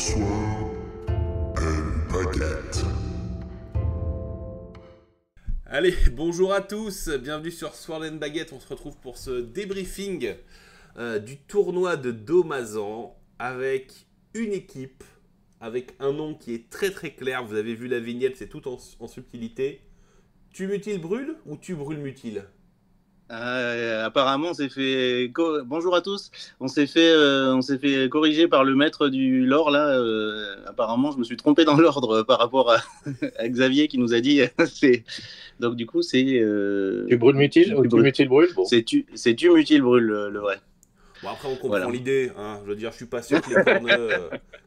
Sword and Baguette. Allez, bonjour à tous, bienvenue sur Sword and Baguette. On se retrouve pour ce débriefing du tournoi de Domazan avec une équipe, avec un nom qui est très très clair. Vous avez vu la vignette, c'est tout en subtilité. Tu mutiles brûle ou tu brûles mutile? Apparemment, on s'est fait. Bonjour à tous. On s'est fait corriger par le maître du lore là. Apparemment, je me suis trompé dans l'ordre par rapport à Xavier qui nous a dit. Donc du coup, c'est. Tu brûles mutile ou tu mutiles brûle bon. C'est tu mutile brûle le vrai. Bon, après, on comprend Voilà. l'idée. Hein. Je veux dire, je suis pas sûr que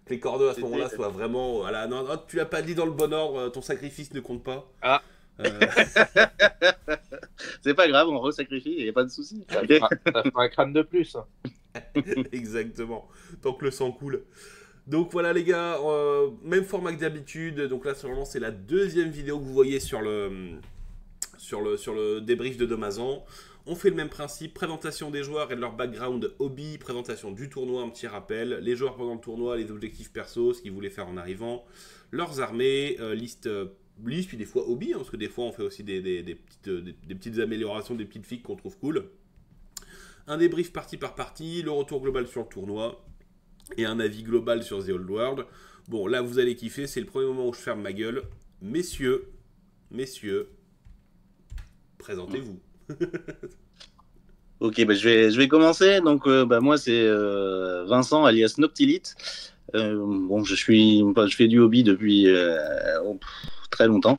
les corneux à ce moment-là soient vraiment. Voilà, non, tu l'as pas dit dans le bon ordre. Ton sacrifice ne compte pas. Ah. C'est pas grave, on resacrifie, il n'y a pas de souci. Ça fera un crâne de plus. Exactement, tant que le sang coule. Donc voilà les gars, même format que d'habitude. Donc là vraiment c'est la deuxième vidéo que vous voyez sur le débrief de Domazan. On fait le même principe, présentation des joueurs et de leur background hobby, présentation du tournoi, un petit rappel, les joueurs pendant le tournoi, les objectifs perso, ce qu'ils voulaient faire en arrivant, leurs armées, liste, puis des fois hobby, hein, parce que des fois on fait aussi des petites améliorations, des petites fics qu'on trouve cool. Un débrief partie par partie, le retour global sur le tournoi, et un avis global sur The Old World. Bon, là vous allez kiffer, c'est le premier moment où je ferme ma gueule. Messieurs, présentez-vous. Ok, je vais commencer. Donc, moi, c'est Vincent, alias Noctilite. Bon, je fais du hobby depuis très longtemps.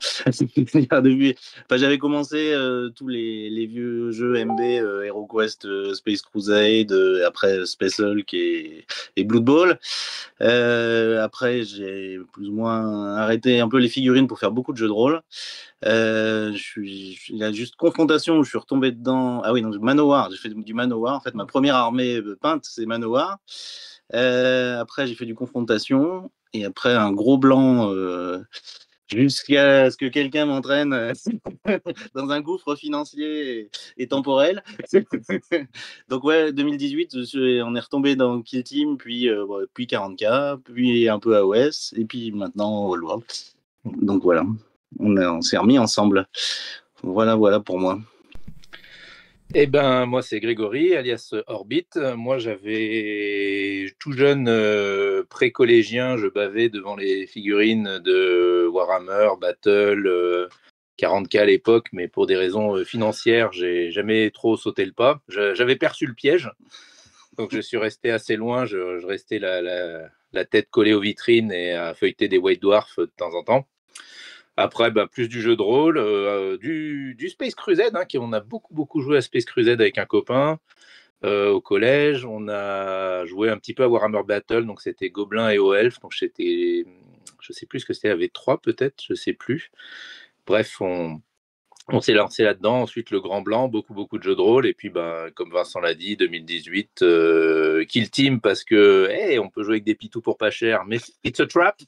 J'avais commencé tous les vieux jeux MB, HeroQuest, Space Crusade, après Space Hulk et Blood Bowl. Après, j'ai plus ou moins arrêté un peu les figurines pour faire beaucoup de jeux de rôle. Il y a juste Confrontation où je suis retombé dedans. Ah oui, donc Manowar, j'ai fait du Manowar. En fait, ma première armée peinte, c'est Manowar. Après, j'ai fait du Confrontation. Et après, un gros blanc jusqu'à ce que quelqu'un m'entraîne dans un gouffre financier et temporel. Donc ouais, 2018, on est retombé dans Kill Team, puis 40K, puis un peu AOS, et puis maintenant All World. Donc voilà, on s'est remis ensemble. Voilà pour moi. Eh ben, moi, c'est Grégory, alias Orbit. Moi, j'avais tout jeune, pré-collégien, je bavais devant les figurines de Warhammer, Battle, 40K à l'époque, mais pour des raisons financières, j'ai jamais trop sauté le pas. J'avais perçu le piège, donc je suis resté assez loin. Je restais la tête collée aux vitrines et à feuilleter des White Dwarfs de temps en temps. Après, plus du jeu de rôle, du Space Crusade, hein, on a beaucoup joué à Space Crusade avec un copain au collège. On a joué un petit peu à Warhammer Battle, donc c'était Gobelins et Hauts Elfes. Donc je sais plus ce que c'était, la V3 peut-être, je sais plus. Bref, on s'est lancé là-dedans. Ensuite, le Grand Blanc, beaucoup de jeux de rôle. Et puis, comme Vincent l'a dit, 2018, Kill Team, parce que, on peut jouer avec des pitous pour pas cher, mais it's a trap.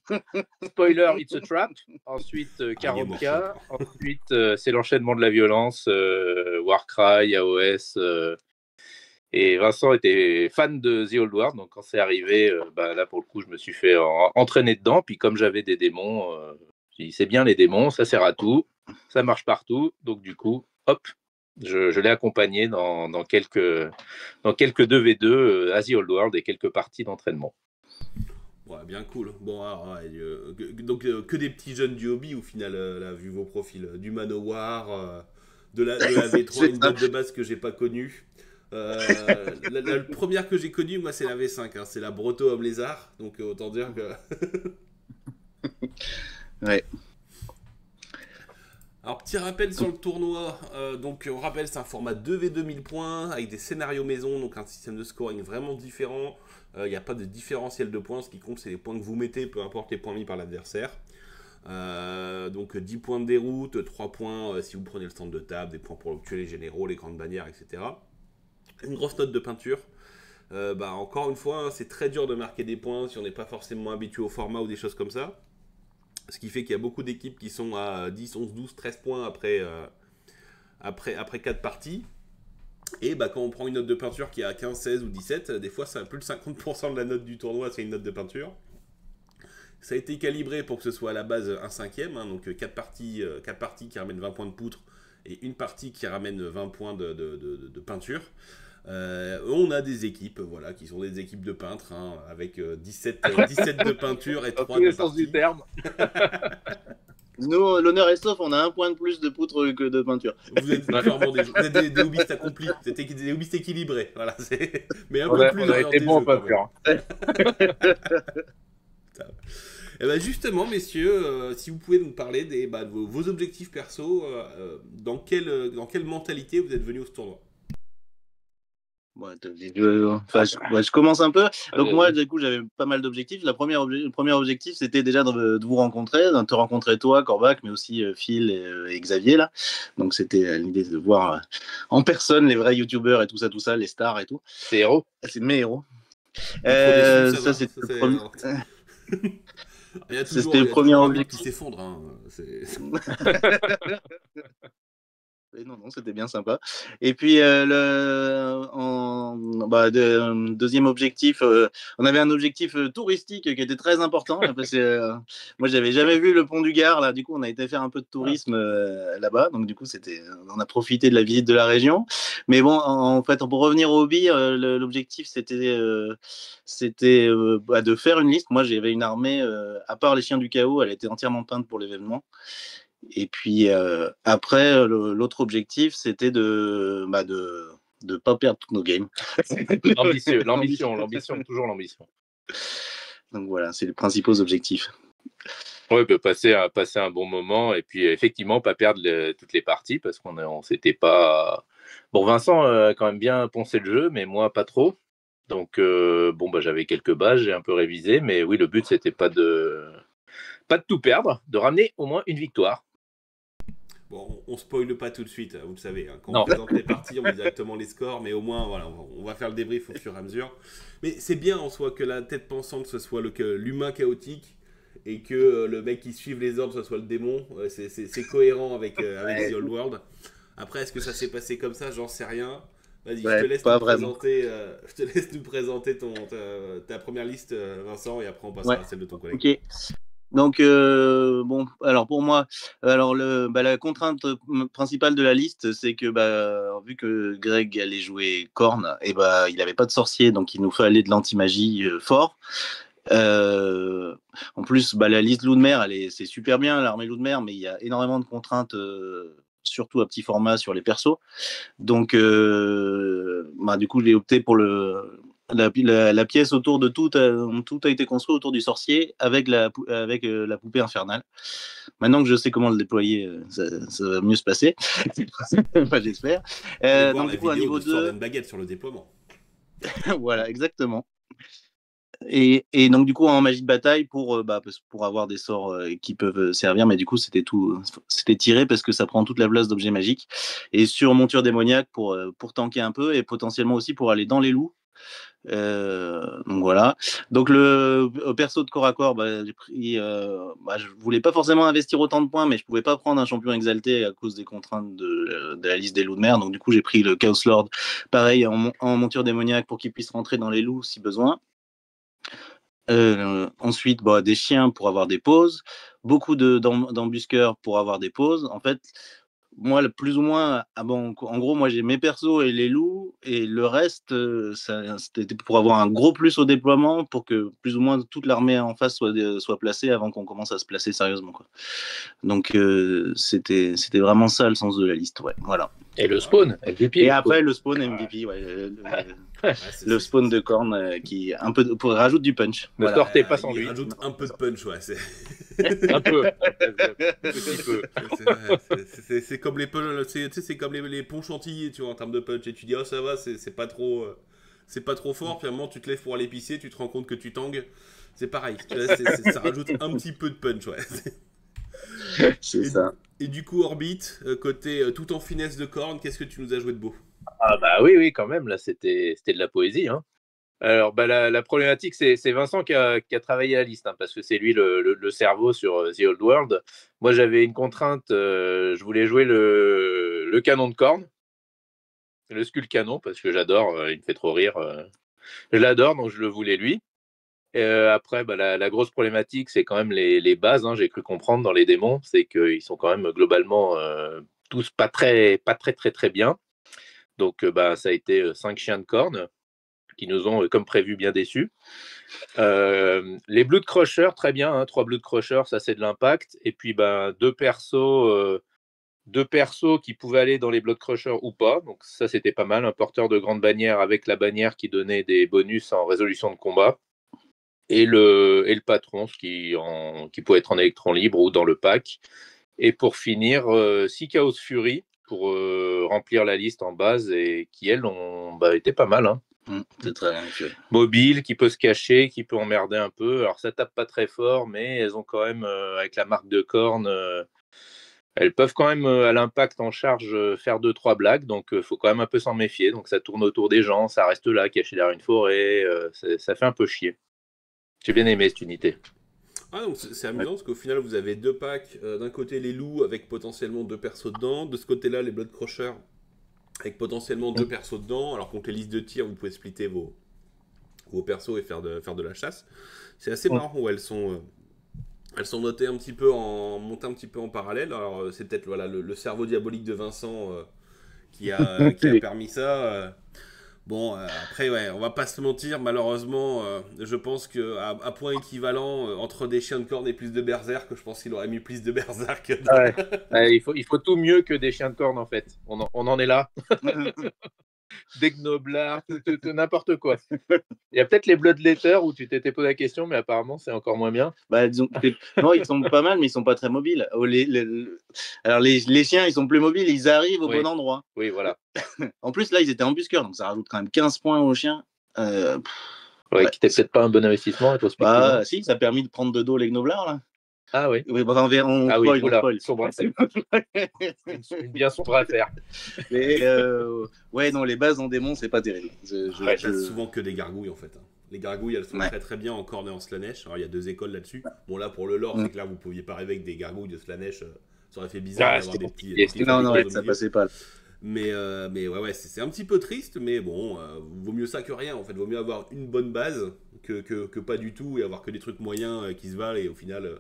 Spoiler, it's a trap. Ensuite, 40K. Ensuite, c'est l'enchaînement de la violence, Warcry, AOS. Et Vincent était fan de The Old World. Donc, quand c'est arrivé, là, pour le coup, je me suis fait entraîner dedans. Puis, comme j'avais des démons, j'ai dit, c'est bien les démons, ça sert à tout. Ça marche partout, donc du coup, hop, je l'ai accompagné dans quelques 2v2 à The Old World et quelques parties d'entraînement. Ouais, bien cool. Bon, alors, donc que des petits jeunes du hobby au final, là, vu vos profils. Du Manowar, de la V3, une boîte de base que j'ai pas connue. La première que j'ai connue, moi, c'est la V5. Hein, c'est la Broto Homme Lézard. Donc autant dire que... Ouais. Alors, petit rappel sur le tournoi. Donc, on rappelle, c'est un format 2v2 1000 points avec des scénarios maison, donc un système de scoring vraiment différent. Il n'y a pas de différentiel de points. Ce qui compte, c'est les points que vous mettez, peu importe les points mis par l'adversaire. Donc, 10 points de déroute, 3 points si vous prenez le stand de table, des points pour tuer les généraux, les grandes bannières, etc. Une grosse note de peinture. Encore une fois, hein, c'est très dur de marquer des points si on n'est pas forcément habitué au format ou des choses comme ça. Ce qui fait qu'il y a beaucoup d'équipes qui sont à 10, 11, 12, 13 points après 4 parties. Et quand on prend une note de peinture qui est à 15, 16 ou 17, des fois c'est plus de 50% de la note du tournoi, c'est une note de peinture. Ça a été calibré pour que ce soit à la base un cinquième, hein, donc 4 parties qui ramènent 20 points de poutre et une partie qui ramène 20 points de peinture. On a des équipes, voilà, qui sont des équipes de peintres, hein, avec 17 de peinture et 3 de sens du partie. terme. Nous, l'honneur est sauf, on a un point de plus de poutre que de peinture. Vous êtes clairement des hobbyistes accomplis, vous êtes des hobbyistes équilibrés, voilà, mais un peu plus On a orientés été bon en jeu, quand même. peinture. Et ben justement, messieurs, si vous pouvez nous parler de vos objectifs perso, dans quelle mentalité vous êtes venus au tournoi? Ouais, je commence un peu. Donc moi, du coup, j'avais pas mal d'objectifs. Le premier objectif, c'était déjà de vous rencontrer, de te rencontrer toi, Corbac, mais aussi Phil et Xavier là. Donc c'était l'idée de voir en personne les vrais youtubeurs et tout ça, les stars et tout. C'est héros. C'est mes héros. Trop déçu, Ça c'était le premier. Il y a C'était le toujours premier un mur objectif. qui s'effondre. Hein. Et non, c'était bien sympa. Et puis, deuxième objectif, on avait un objectif touristique qui était très important. Là, parce que moi, j'avais jamais vu le pont du Gard. Là, du coup, on a été faire un peu de tourisme là-bas. Donc, du coup, on a profité de la visite de la région. Mais bon, en fait, pour revenir au hobby, l'objectif, c'était de faire une liste. Moi, j'avais une armée, à part les chiens du chaos, elle était entièrement peinte pour l'événement. Et puis après, l'autre objectif, c'était de pas perdre tous nos games. L'ambition, toujours l'ambition. Donc voilà, c'est les principaux objectifs. Ouais, passer un bon moment et puis effectivement pas perdre toutes les parties parce qu'on s'était pas. Bon, Vincent a quand même bien poncé le jeu, mais moi pas trop. Donc j'avais quelques bases, j'ai un peu révisé, mais oui, le but c'était pas de tout perdre, de ramener au moins une victoire. Bon, on spoile pas tout de suite, vous le savez. Hein. Quand Non. on présente les parties, on met directement les scores, mais au moins, voilà, on va faire le débrief au fur et à mesure. Mais c'est bien en soi que la tête pensante, ce soit l'humain chaotique, et que le mec qui suive les ordres, ce soit le démon. C'est cohérent avec The Old World. Après, est-ce que ça s'est passé comme ça? J'en sais rien. Vas-y, je te laisse nous présenter ta première liste, Vincent, et après on passera à celle de ton collègue. Ok. Donc, alors pour moi, la contrainte principale de la liste, c'est que vu que Greg allait jouer Korn, et il n'avait pas de sorcier, donc il nous fallait de l'anti-magie fort. En plus, la liste Loup-de-Mer, c'est super bien, l'armée Loup-de-Mer, mais il y a énormément de contraintes, surtout à petit format sur les persos. Donc, du coup, j'ai opté pour la pièce autour de tout a été construit autour du sorcier avec la poupée infernale. Maintenant que je sais comment le déployer, ça va mieux se passer. J'espère. Donc, du coup, à niveau 2, une baguette sur le déploiement. voilà, exactement. Et donc du coup en magie de bataille pour avoir des sorts qui peuvent servir, mais du coup c'était tiré parce que ça prend toute la place d'objets magiques, et sur monture démoniaque pour tanker un peu et potentiellement aussi pour aller dans les loups. Donc voilà. Donc le perso de corps à corps, j'ai pris, je voulais pas forcément investir autant de points, mais je pouvais pas prendre un champion exalté à cause des contraintes de la liste des loups de mer. Donc du coup j'ai pris le Chaos Lord, pareil en monture démoniaque pour qu'il puisse rentrer dans les loups si besoin. Ensuite, des chiens pour avoir des pauses, beaucoup d'embusqueurs pour avoir des pauses. En fait, moi, plus ou moins, en gros, moi j'ai mes persos et les loups, et le reste, c'était pour avoir un gros plus au déploiement, pour que plus ou moins toute l'armée en face soit placée avant qu'on commence à se placer sérieusement, quoi. Donc c'était vraiment ça le sens de la liste, ouais, voilà. Et le spawn, MVP. Et après le spawn MVP, le spawn de Korn qui un peu pour rajoute du punch. Ne sortez pas sans lui. lui. Rajoute un peu de punch, ouais. Un peu. Petit peu. C'est comme c'est comme les ponts chantilly, tu vois, en termes de punch. Et tu dis, oh ça va, c'est pas trop fort. Puis à un moment, tu te lèves pour aller pisser, tu te rends compte que tu tangues. C'est pareil. Ça rajoute un petit peu de punch, ouais. C'est ça. Et du coup, Orbit, côté tout en finesse de Korn, qu'est-ce que tu nous as joué de beau? Ah oui, quand même, là, c'était de la poésie. Hein. Alors, la problématique, c'est Vincent qui a travaillé la liste, hein, parce que c'est lui le cerveau sur The Old World. Moi, j'avais une contrainte, je voulais jouer le canon de Korn, le Skull Canon, parce que j'adore, il me fait trop rire. Je l'adore, donc je le voulais lui. Après, la grosse problématique, c'est quand même les bases, hein, j'ai cru comprendre dans les démons, c'est qu'ils sont quand même globalement tous pas très, très, très bien. Donc, ça a été 5 chiens de corne qui nous ont, comme prévu, bien déçus. Les Blood Crushers, très bien, hein, 3 Blood Crushers, ça c'est de l'impact. Et puis, deux persos qui pouvaient aller dans les Blood Crushers ou pas. Donc, ça c'était pas mal. Un porteur de grande bannière avec la bannière qui donnait des bonus en résolution de combat. Et le patron, qui pouvait être en électron libre ou dans le pack. Et pour finir, 6 Chaos Fury pour remplir la liste en base et qui, elles, ont été pas mal. Hein. C'est très bien. Mobile, qui peut se cacher, qui peut emmerder un peu. Alors, ça tape pas très fort, mais elles ont quand même, avec la marque de corne, elles peuvent quand même, à l'impact en charge, faire 2-3 blagues. Donc, il faut quand même un peu s'en méfier. Donc, ça tourne autour des gens, ça reste là, caché derrière une forêt. Ça fait un peu chier. J'ai bien aimé cette unité. Ah, donc c'est amusant parce qu'au final, vous avez 2 packs. D'un côté, les loups avec potentiellement 2 persos dedans. De ce côté-là, les Blood Crushers avec potentiellement 2 persos dedans. Alors contre les listes de tir, vous pouvez splitter vos persos et faire de la chasse. C'est assez marrant où elles sont montées un petit peu en parallèle. Alors c'est peut-être le cerveau diabolique de Vincent qui a permis ça. Bon, après, ouais, on va pas se mentir, malheureusement, je pense qu'à point équivalent, entre des chiens de corne et plus de berserk, je pense qu'il aurait mis plus de berserk. Ouais, il faut tout mieux que des chiens de corne, en fait. On en est là. Des gnoblards, n'importe quoi. Il y a peut-être les Bloodletters où tu t'étais posé la question, mais apparemment, c'est encore moins bien. Non, ils sont pas mal, mais ils sont pas très mobiles. Alors, les chiens, ils sont plus mobiles, ils arrivent au bon endroit. Oui, voilà. En plus, là, ils étaient embusqueurs, donc ça rajoute quand même 15 points aux chiens. Qui n'était peut-être pas un bon investissement. Si, ça a permis de prendre de dos les gnoblards, là. Ah oui. Oui, on spoil. Sombre. Une bien sombre affaire. Mais non, les bases en démon, c'est pas terrible. C'est souvent que des gargouilles en fait. Les gargouilles, elles sont très très bien en corne et en Slaanesh. Alors il y a 2 écoles là-dessus. Bon là pour le lore, c'est que là vous pouviez pas rêver avec des gargouilles de Slaanesh. Ça aurait fait bizarre d'avoir des petits. Non, ça passait pas. Mais ouais, c'est un petit peu triste, mais bon, vaut mieux ça que rien en fait. Vaut mieux avoir une bonne base que pas du tout et avoir que des trucs moyens qui se valent et au final.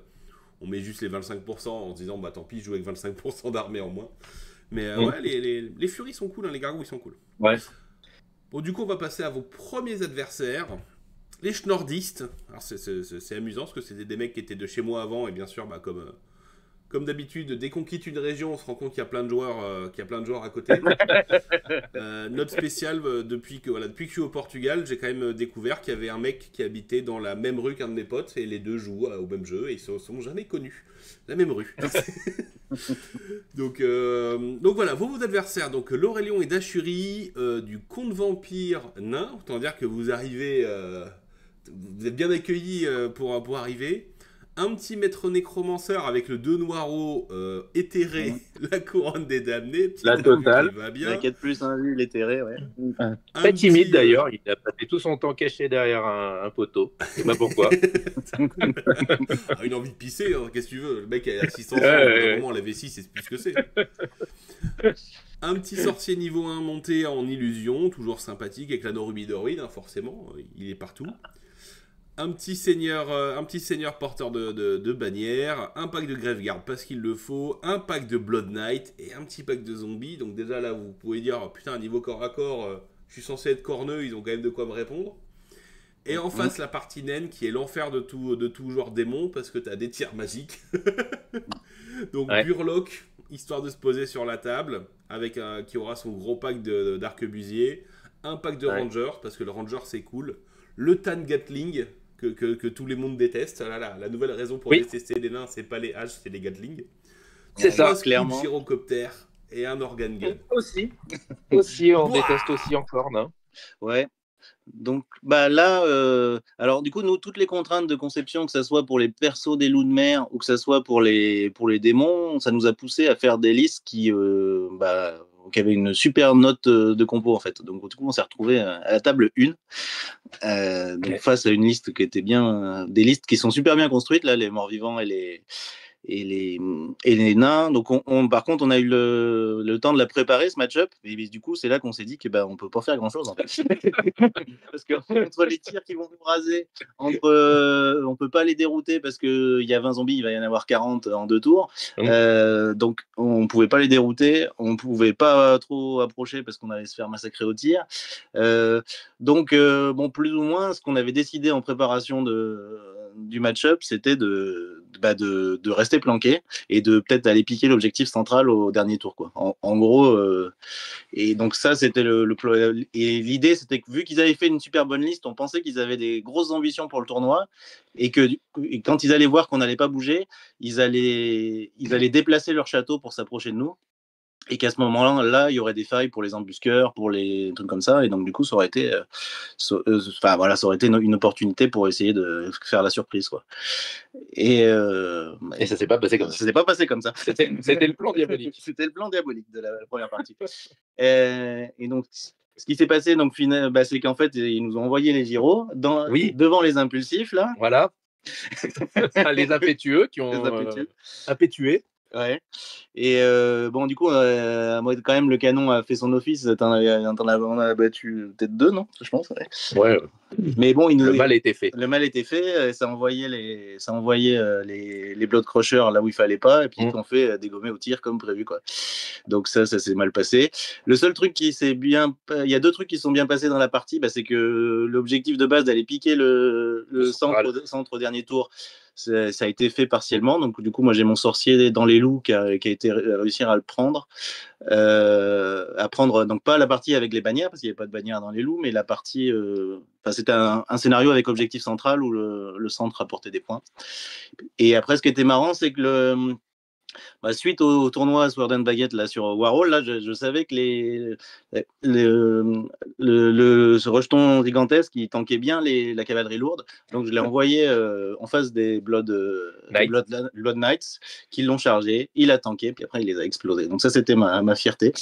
On met juste les 25% en se disant bah tant pis, je joue avec 25% d'armée en moins. Mais ouais, les furies sont cool, hein, les gargouilles sont cool. Ouais. Bon, du coup, on va passer à vos premiers adversaires. Les Schnorrdistes. Alors, c'est amusant parce que c'était des mecs qui étaient de chez moi avant, et bien sûr, comme d'habitude, dès qu'on quitte une région, on se rend compte qu'il y a plein de joueurs, à côté. Note spéciale, depuis que je suis au Portugal, j'ai quand même découvert qu'il y avait un mec qui habitait dans la même rue qu'un de mes potes, et les deux jouent au même jeu, et ils se sont jamais connus. La même rue. donc voilà, vos adversaires, donc Laurelion et Dashuri, du conte vampire nain, autant dire que vous arrivez, vous êtes bien accueillis pour arriver. Un petit maître nécromanceur avec le 2 noireaux éthéré, la couronne des damnés. La totale. Va bien. La 4 plus 1 l'éthéré, ouais. Très timide d'ailleurs, il a passé tout son temps caché derrière un poteau. Je sais pas pourquoi. Une envie de pisser, hein, qu'est-ce que tu veux? Le mec a 600 ans, vraiment la V6, c'est plus ce que c'est. Un petit sorcier niveau 1 monté en illusion, toujours sympathique, avec l'anneau rubidoride, hein, forcément, il est partout. Un petit seigneur porteur de bannière, un pack de Graveguard parce qu'il le faut, un pack de Blood Knight et un petit pack de zombies. Donc déjà là, vous pouvez dire, oh, putain, niveau corps à corps, je suis censé être corneux, ils ont quand même de quoi me répondre. Et en face, la partie naine qui est l'enfer de tout joueur démon parce que t'as des tirs magiques. Donc Burlock, histoire de se poser sur la table, avec qui aura son gros pack d'arquebusiers, un pack de Ranger parce que le Ranger c'est cool, le Tan Gatling que tous les mondes détestent. La nouvelle raison pour détester les nains, c'est pas les haches, c'est les Gatling. C'est ça, clairement. Un gyrocoptère et un organ gun. Aussi, on déteste aussi encore, non? Ouais. Donc là, alors du coup, nous, toutes les contraintes de conception, que ce soit pour les persos des loups de mer ou que ce soit pour les démons, ça nous a poussé à faire des listes qui avaient une super note de compo en fait. Donc du coup, on s'est retrouvé à la table 1, donc face à une liste qui était bien, des listes qui sont super bien construites là, les morts-vivants et et les nains. Donc, par contre, on a eu le temps de la préparer, ce match-up. Et du coup, c'est là qu'on s'est dit que on peut pas faire grand-chose, en fait. Parce que entre les tirs qui vont nous raser, on peut pas les dérouter parce qu'il y a 20 zombies, il va y en avoir 40 en 2 tours. Donc, on pouvait pas les dérouter. On pouvait pas trop approcher parce qu'on allait se faire massacrer au tir. Donc, bon, plus ou moins, ce qu'on avait décidé en préparation du match-up, c'était de rester planqué et de peut-être aller piquer l'objectif central au dernier tour, quoi. En gros, et donc ça, c'était et l'idée, c'était que vu qu'ils avaient fait une super bonne liste, on pensait qu'ils avaient des grosses ambitions pour le tournoi et quand ils allaient voir qu'on n'allait pas bouger, ils allaient déplacer leur château pour s'approcher de nous. Et qu'à ce moment-là, il y aurait des failles pour les embusqueurs, pour les trucs comme ça. Et donc, du coup, ça aurait été, ça aurait été une opportunité pour essayer de faire la surprise, quoi. Et ça s'est pas passé comme ça. Ça s'est pas passé comme ça. C'était le plan diabolique. C'était le plan diabolique de la première partie. Et donc, ce qui s'est passé, donc, c'est qu'en fait, ils nous ont envoyé les gyros devant les impulsifs, là. Voilà. Les impétueux qui ont impétué. Ouais. Et bon, du coup, moi, quand même, le canon a fait son office. On a battu peut-être 2, non, je pense. Ouais. Mais bon, le mal était fait. Le mal était fait. Ça envoyait les Blood Crushers là où il fallait pas, et puis ils t'ont fait dégommer au tir comme prévu, quoi. Donc ça s'est mal passé. Le seul truc il y a 2 trucs qui sont bien passés dans la partie, c'est que l'objectif de base d'aller piquer le centre au dernier tour, ça a été fait partiellement. Donc du coup, moi j'ai mon sorcier dans les loups qui a été réussir à le prendre. À prendre, donc pas la partie avec les bannières, parce qu'il n'y avait pas de bannières dans les loups, mais la partie, c'était un scénario avec objectif central où le centre apportait des points. Et après, ce qui était marrant, c'est que suite au tournoi Sword and Baguette là, sur Warhol, là, je savais que ce rejeton gigantesque, il tankait bien la cavalerie lourde. Donc je l'ai envoyé en face des Blood Knights qui l'ont chargé. Il a tanké, puis après il les a explosés. Donc ça, c'était ma fierté.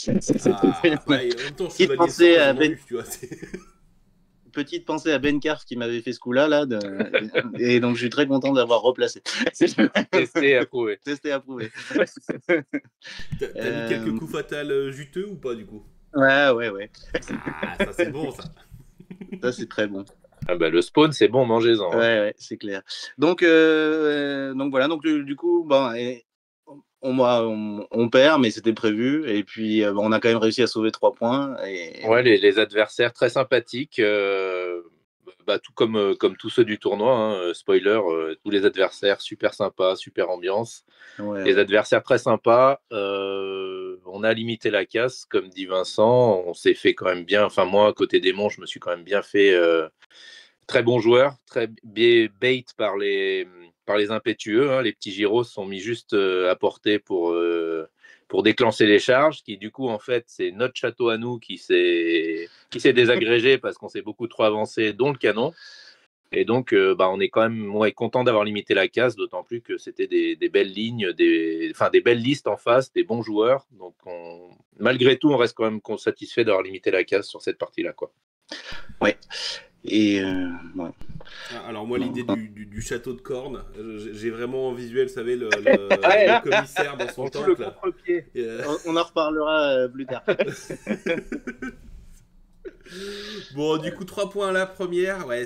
Petite pensée à Ben Carf qui m'avait fait ce coup-là, et donc je suis très content d'avoir replacé. Testé, approuvé. Testé, approuvé. T'as mis quelques coups fatals juteux ou pas, du coup? Ouais. Ça c'est bon, ça. Ça c'est très bon. Le spawn, c'est bon, mangez-en. Ouais, c'est clair. Donc voilà, donc du coup, on perd, mais c'était prévu. Et puis, on a quand même réussi à sauver 3 points. Ouais, les adversaires très sympathiques, tout comme tous ceux du tournoi. Spoiler, tous les adversaires super sympas, super ambiance. Ouais. Les adversaires très sympas. On a limité la casse, comme dit Vincent. On s'est fait quand même bien. Enfin, moi, côté démon, je me suis quand même bien fait. Très bon joueur, très bait par les impétueux. Les petits gyros sont mis juste à portée pour déclencher les charges, qui du coup, en fait, c'est notre château à nous qui s'est désagrégé parce qu'on s'est beaucoup trop avancé, dont le canon. Et donc, on est quand même content d'avoir limité la casse, d'autant plus que c'était des belles lignes, des belles listes en face, des bons joueurs. Donc, malgré tout, on reste quand même satisfait d'avoir limité la casse sur cette partie-là, quoi. Ouais. Et ouais. Alors moi, l'idée du château de cornes, j'ai vraiment en visuel, vous savez, le commissaire dans son temple. On en reparlera plus tard. Bon, du coup, 3 points à la première. Ouais,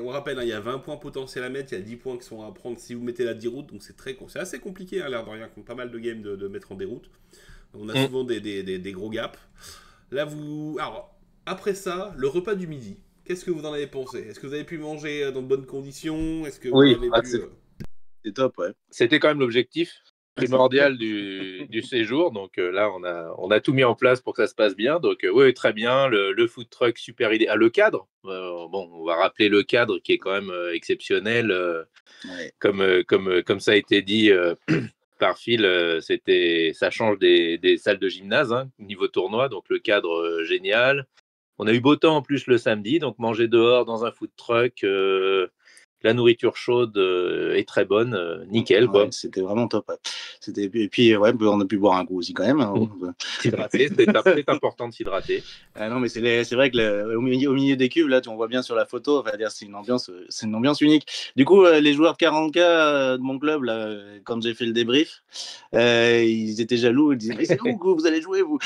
on rappelle, il y a 20 points potentiels à mettre, il y a 10 points qui sont à prendre si vous mettez la déroute. Donc c'est assez compliqué, l'air de rien, pas mal de games de mettre en déroute. On a souvent des gros gaps. Là, alors, après ça, le repas du midi. Qu'est-ce que vous en avez pensé? Est-ce que vous avez pu manger dans de bonnes conditions? Est-ce que vous avez pu... C'est top, ouais. C'était quand même l'objectif primordial du séjour. Donc là, on a tout mis en place pour que ça se passe bien. Donc oui, très bien. Le food truck, super idée. Le cadre, on va rappeler le cadre qui est quand même exceptionnel. Ouais. Comme ça a été dit par Phil, ça change des salles de gymnase niveau tournoi. Donc le cadre, génial. On a eu beau temps en plus le samedi, donc manger dehors dans un food truck, La nourriture chaude est très bonne, nickel quoi. Ouais, c'était vraiment top. Ouais. Et puis ouais, on a pu boire un coup aussi quand même. Hein. S'hydrater, c'est important de s'hydrater. Ah non, mais c'est vrai que au milieu des cubes, là, on voit bien sur la photo, c'est une ambiance unique. Du coup, les joueurs de 40K de mon club, là, quand j'ai fait le débrief, ils étaient jaloux, ils disaient mais c'est où que vous allez jouer vous?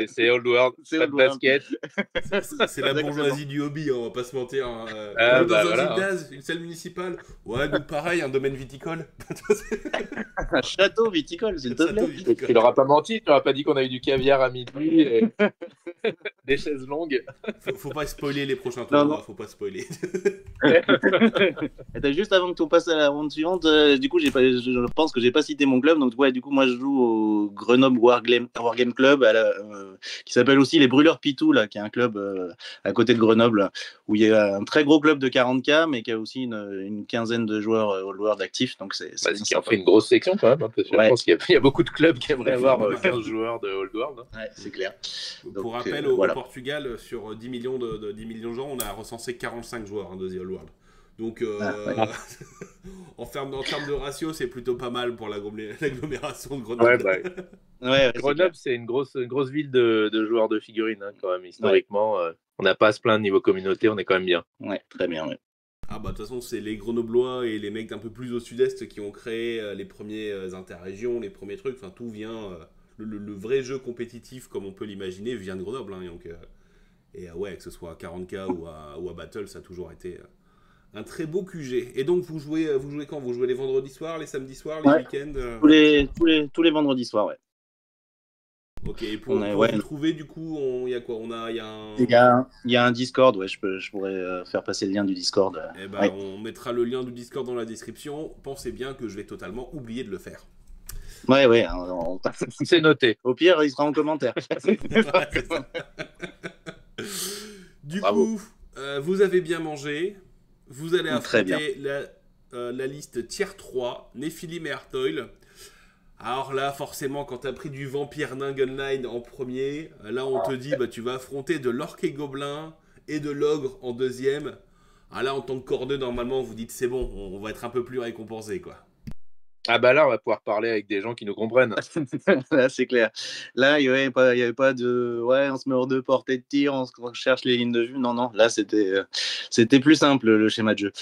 C'est Old World, C'est pas Old de World. basket. C'est la bourgeoisie du hobby, hein, on va pas se mentir. Hein. Ah, On joue dans bah, un voilà, gymnase, une salle municipale. Ouais, nous pareil, un domaine viticole. Un château viticole, s'il te Château plaît. viticole. Tu l'auras pas menti, tu n'auras pas dit qu'on a eu du caviar à midi et des chaises longues. Faut pas spoiler les prochains Non, tournois, non. faut pas spoiler. Attends, juste avant que tu passes à la ronde suivante, du coup, je pense que j'ai pas cité mon club. Donc, ouais, du coup, moi, je joue au Grenoble Wargame Club, qui s'appelle aussi les Brûleurs Pitou, là, qui est un club à côté de Grenoble, là, où il y a un très gros club de 40K, mais qui a aussi une quinzaine de joueurs All World actifs. Donc, c'est Ce bien qui en sympa. fait une grosse section quand même. Hein, parce que Ouais. Je pense qu'il y a beaucoup de clubs qui aimeraient avoir 15 joueurs de Old World. Hein. Ouais, c'est clair. Pour Donc, rappel, voilà. au Portugal, sur 10 millions de 10 millions de gens, on a recensé 45 joueurs de The All World. Donc, ouais. en termes de ratio, c'est plutôt pas mal pour l'agglomération de Grenoble. Ouais, bah, Ouais, Grenoble, c'est une grosse ville de joueurs de figurines, hein, quand même, historiquement. On n'a pas à se plaindre niveau communauté, on est quand même bien. Ouais, très bien, ouais. Ah bah de toute façon, c'est les Grenoblois et les mecs d'un peu plus au sud-est qui ont créé les premiers interrégions, les premiers trucs. Enfin, tout vient. Le vrai jeu compétitif, comme on peut l'imaginer, vient de Grenoble. Hein, donc, ouais, que ce soit à 40K ou à Battle, ça a toujours été un très beau QG. Et donc, vous jouez quand? Vous jouez les vendredis soirs, les samedis soirs, les week-ends Tous les vendredis soirs, ouais. Ok, et pour Ouais. vous trouver, du coup, il y a quoi? Il y a un... Il y a un Discord, ouais, je pourrais faire passer le lien du Discord. Eh ben, Ouais. on mettra le lien du Discord dans la description. Pensez bien que je vais totalement oublier de le faire. Ouais, C'est noté. Au pire, il sera en commentaire. C'est ça. Du Bravo. coup, vous avez bien mangé. Vous allez Très bien. affronter la liste tier 3, Nephilim et Artoil. Alors là, forcément, quand t'as pris du Vampire Nain Gunline en premier, là on te dit, bah, tu vas affronter de l'Orc et Gobelin et de l'Ogre en deuxième. Ah là, en tant que cordeux, normalement, vous dites, c'est bon, on va être un peu plus récompensé, quoi. Ah bah là, on va pouvoir parler avec des gens qui nous comprennent. Là, c'est clair. Là, il n'y avait pas de ouais, on se met hors de portée de tir, on cherche les lignes de vue. Non, non, là, c'était plus simple le schéma de jeu.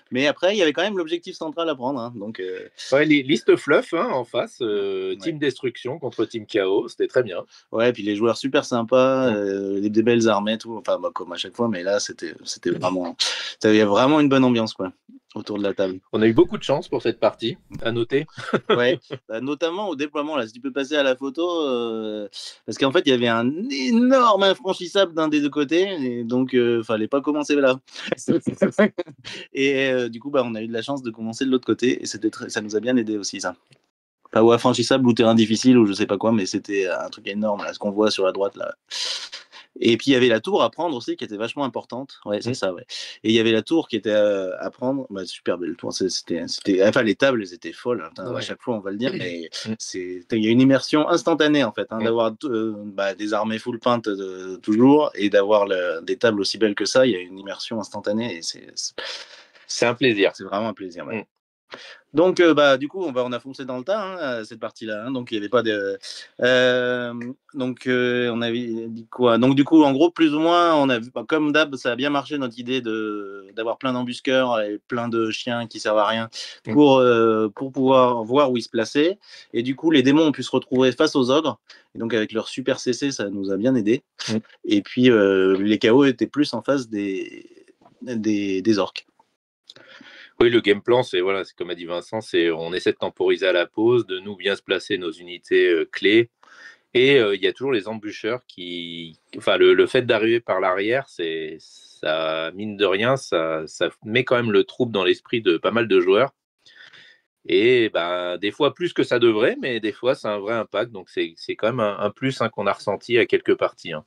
Mais après, il y avait quand même l'objectif central à prendre. Hein, donc, Ouais, liste fluff hein, en face, Ouais. Team Destruction contre Team Chaos, c'était très bien. ouais, puis les joueurs super sympas, des belles armées, tout. Enfin, bah, comme à chaque fois, mais là, c'était vraiment. Il y a vraiment une bonne ambiance, quoi, autour de la table. On a eu beaucoup de chance pour cette partie, à noter. Ouais, bah, notamment au déploiement, là, si tu peux passer à la photo, parce qu'en fait, il y avait un énorme infranchissable d'un des deux côtés, et donc, fallait pas commencer là. Et du coup, bah, on a eu de la chance de commencer de l'autre côté, et ça nous a bien aidé aussi, ça. Pas ou infranchissable ou terrain difficile ou je sais pas quoi, mais c'était un truc énorme, là, ce qu'on voit sur la droite, là. Et puis il y avait la tour à prendre aussi qui était vachement importante. Ouais, c'est ça, ouais. Et il y avait la tour qui était à prendre. Bah, super belle tour. Enfin, les tables, elles étaient folles. Hein. Ouais. À chaque fois, on va le dire. Mais il y a une immersion instantanée, en fait, hein, d'avoir des armées full peintes toujours et d'avoir des tables aussi belles que ça. Il y a une immersion instantanée et c'est un plaisir. C'est vraiment un plaisir. Ouais. Donc, bah, du coup, on a foncé dans le tas, hein, cette partie-là. Hein, donc, il n'y avait pas de. On avait dit quoi? Donc, du coup, en gros, plus ou moins, on a vu, bah, comme d'hab, ça a bien marché notre idée d'avoir plein d'embusqueurs et plein de chiens qui servent à rien pour pouvoir voir où ils se plaçaient. Et du coup, les démons ont pu se retrouver face aux ogres. Et donc, avec leur super CC, ça nous a bien aidé. Et puis, les KO étaient plus en face des orques. Oui, le game plan, c'est comme a dit Vincent, on essaie de temporiser à la pause, de nous bien se placer nos unités clés. Et il y a toujours les embûcheurs enfin, le fait d'arriver par l'arrière, ça, mine de rien, ça met quand même le trouble dans l'esprit de pas mal de joueurs. Et ben, des fois plus que ça devrait, mais des fois c'est un vrai impact. Donc c'est quand même un plus qu'on a ressenti à quelques parties. Hein.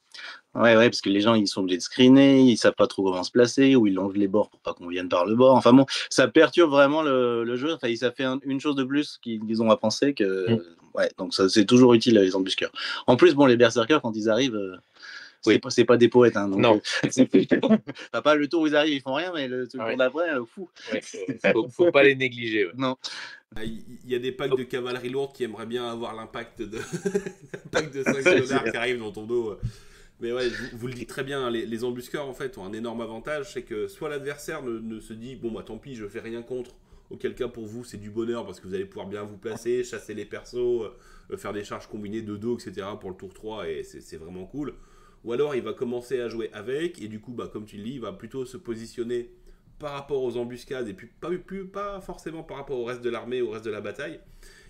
Ouais, parce que les gens ils sont obligés de screener, ils savent pas trop comment se placer, ou ils longent les bords pour pas qu'on vienne par le bord. Enfin bon, ça perturbe vraiment le jeu. Enfin, ça fait une chose de plus qu'ils ont à penser que. Ouais, donc ça c'est toujours utile les embusqueurs. En plus, bon, les berserkers quand ils arrivent, Oui. C'est pas des poètes. Hein, donc, Non. Enfin, pas le tour où ils arrivent, ils font rien, mais le tour Ouais. d'après, fou. Ouais, faut pas les négliger. Ouais. Non. Il y a des packs de cavalerie lourde qui aimeraient bien avoir l'impact de, l'impact de 5 dollars qui arrive dans ton dos. Mais ouais, vous le dites très bien, hein, les embusqueurs en fait ont un énorme avantage, c'est que soit l'adversaire ne se dit bon bah tant pis, je fais rien contre, auquel cas pour vous c'est du bonheur parce que vous allez pouvoir bien vous placer, chasser les persos, faire des charges combinées de dos, etc. pour le tour 3 et c'est vraiment cool. Ou alors il va commencer à jouer avec et du coup bah comme tu le dis, il va plutôt se positionner par rapport aux embuscades et puis pas forcément par rapport au reste de l'armée, au reste de la bataille.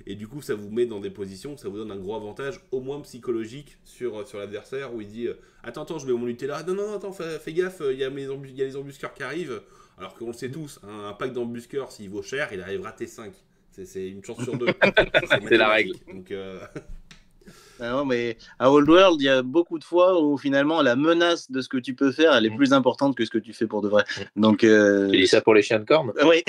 Et du coup, ça vous met dans des positions, ça vous donne un gros avantage, au moins psychologique, sur l'adversaire, où il dit attends, je mets mon unité là. Non, attends, fais gaffe, il y a les embusqueurs qui arrivent. Alors qu'on le sait tous, hein, un pack d'embusqueurs, s'il vaut cher, il arrivera T5. C'est une chance sur deux. C'est la règle. Donc, Non, mais à Old World, il y a beaucoup de fois où finalement la menace de ce que tu peux faire, elle est plus importante que ce que tu fais pour de vrai. Donc, Tu dis ça pour les chiens de corne? Oui.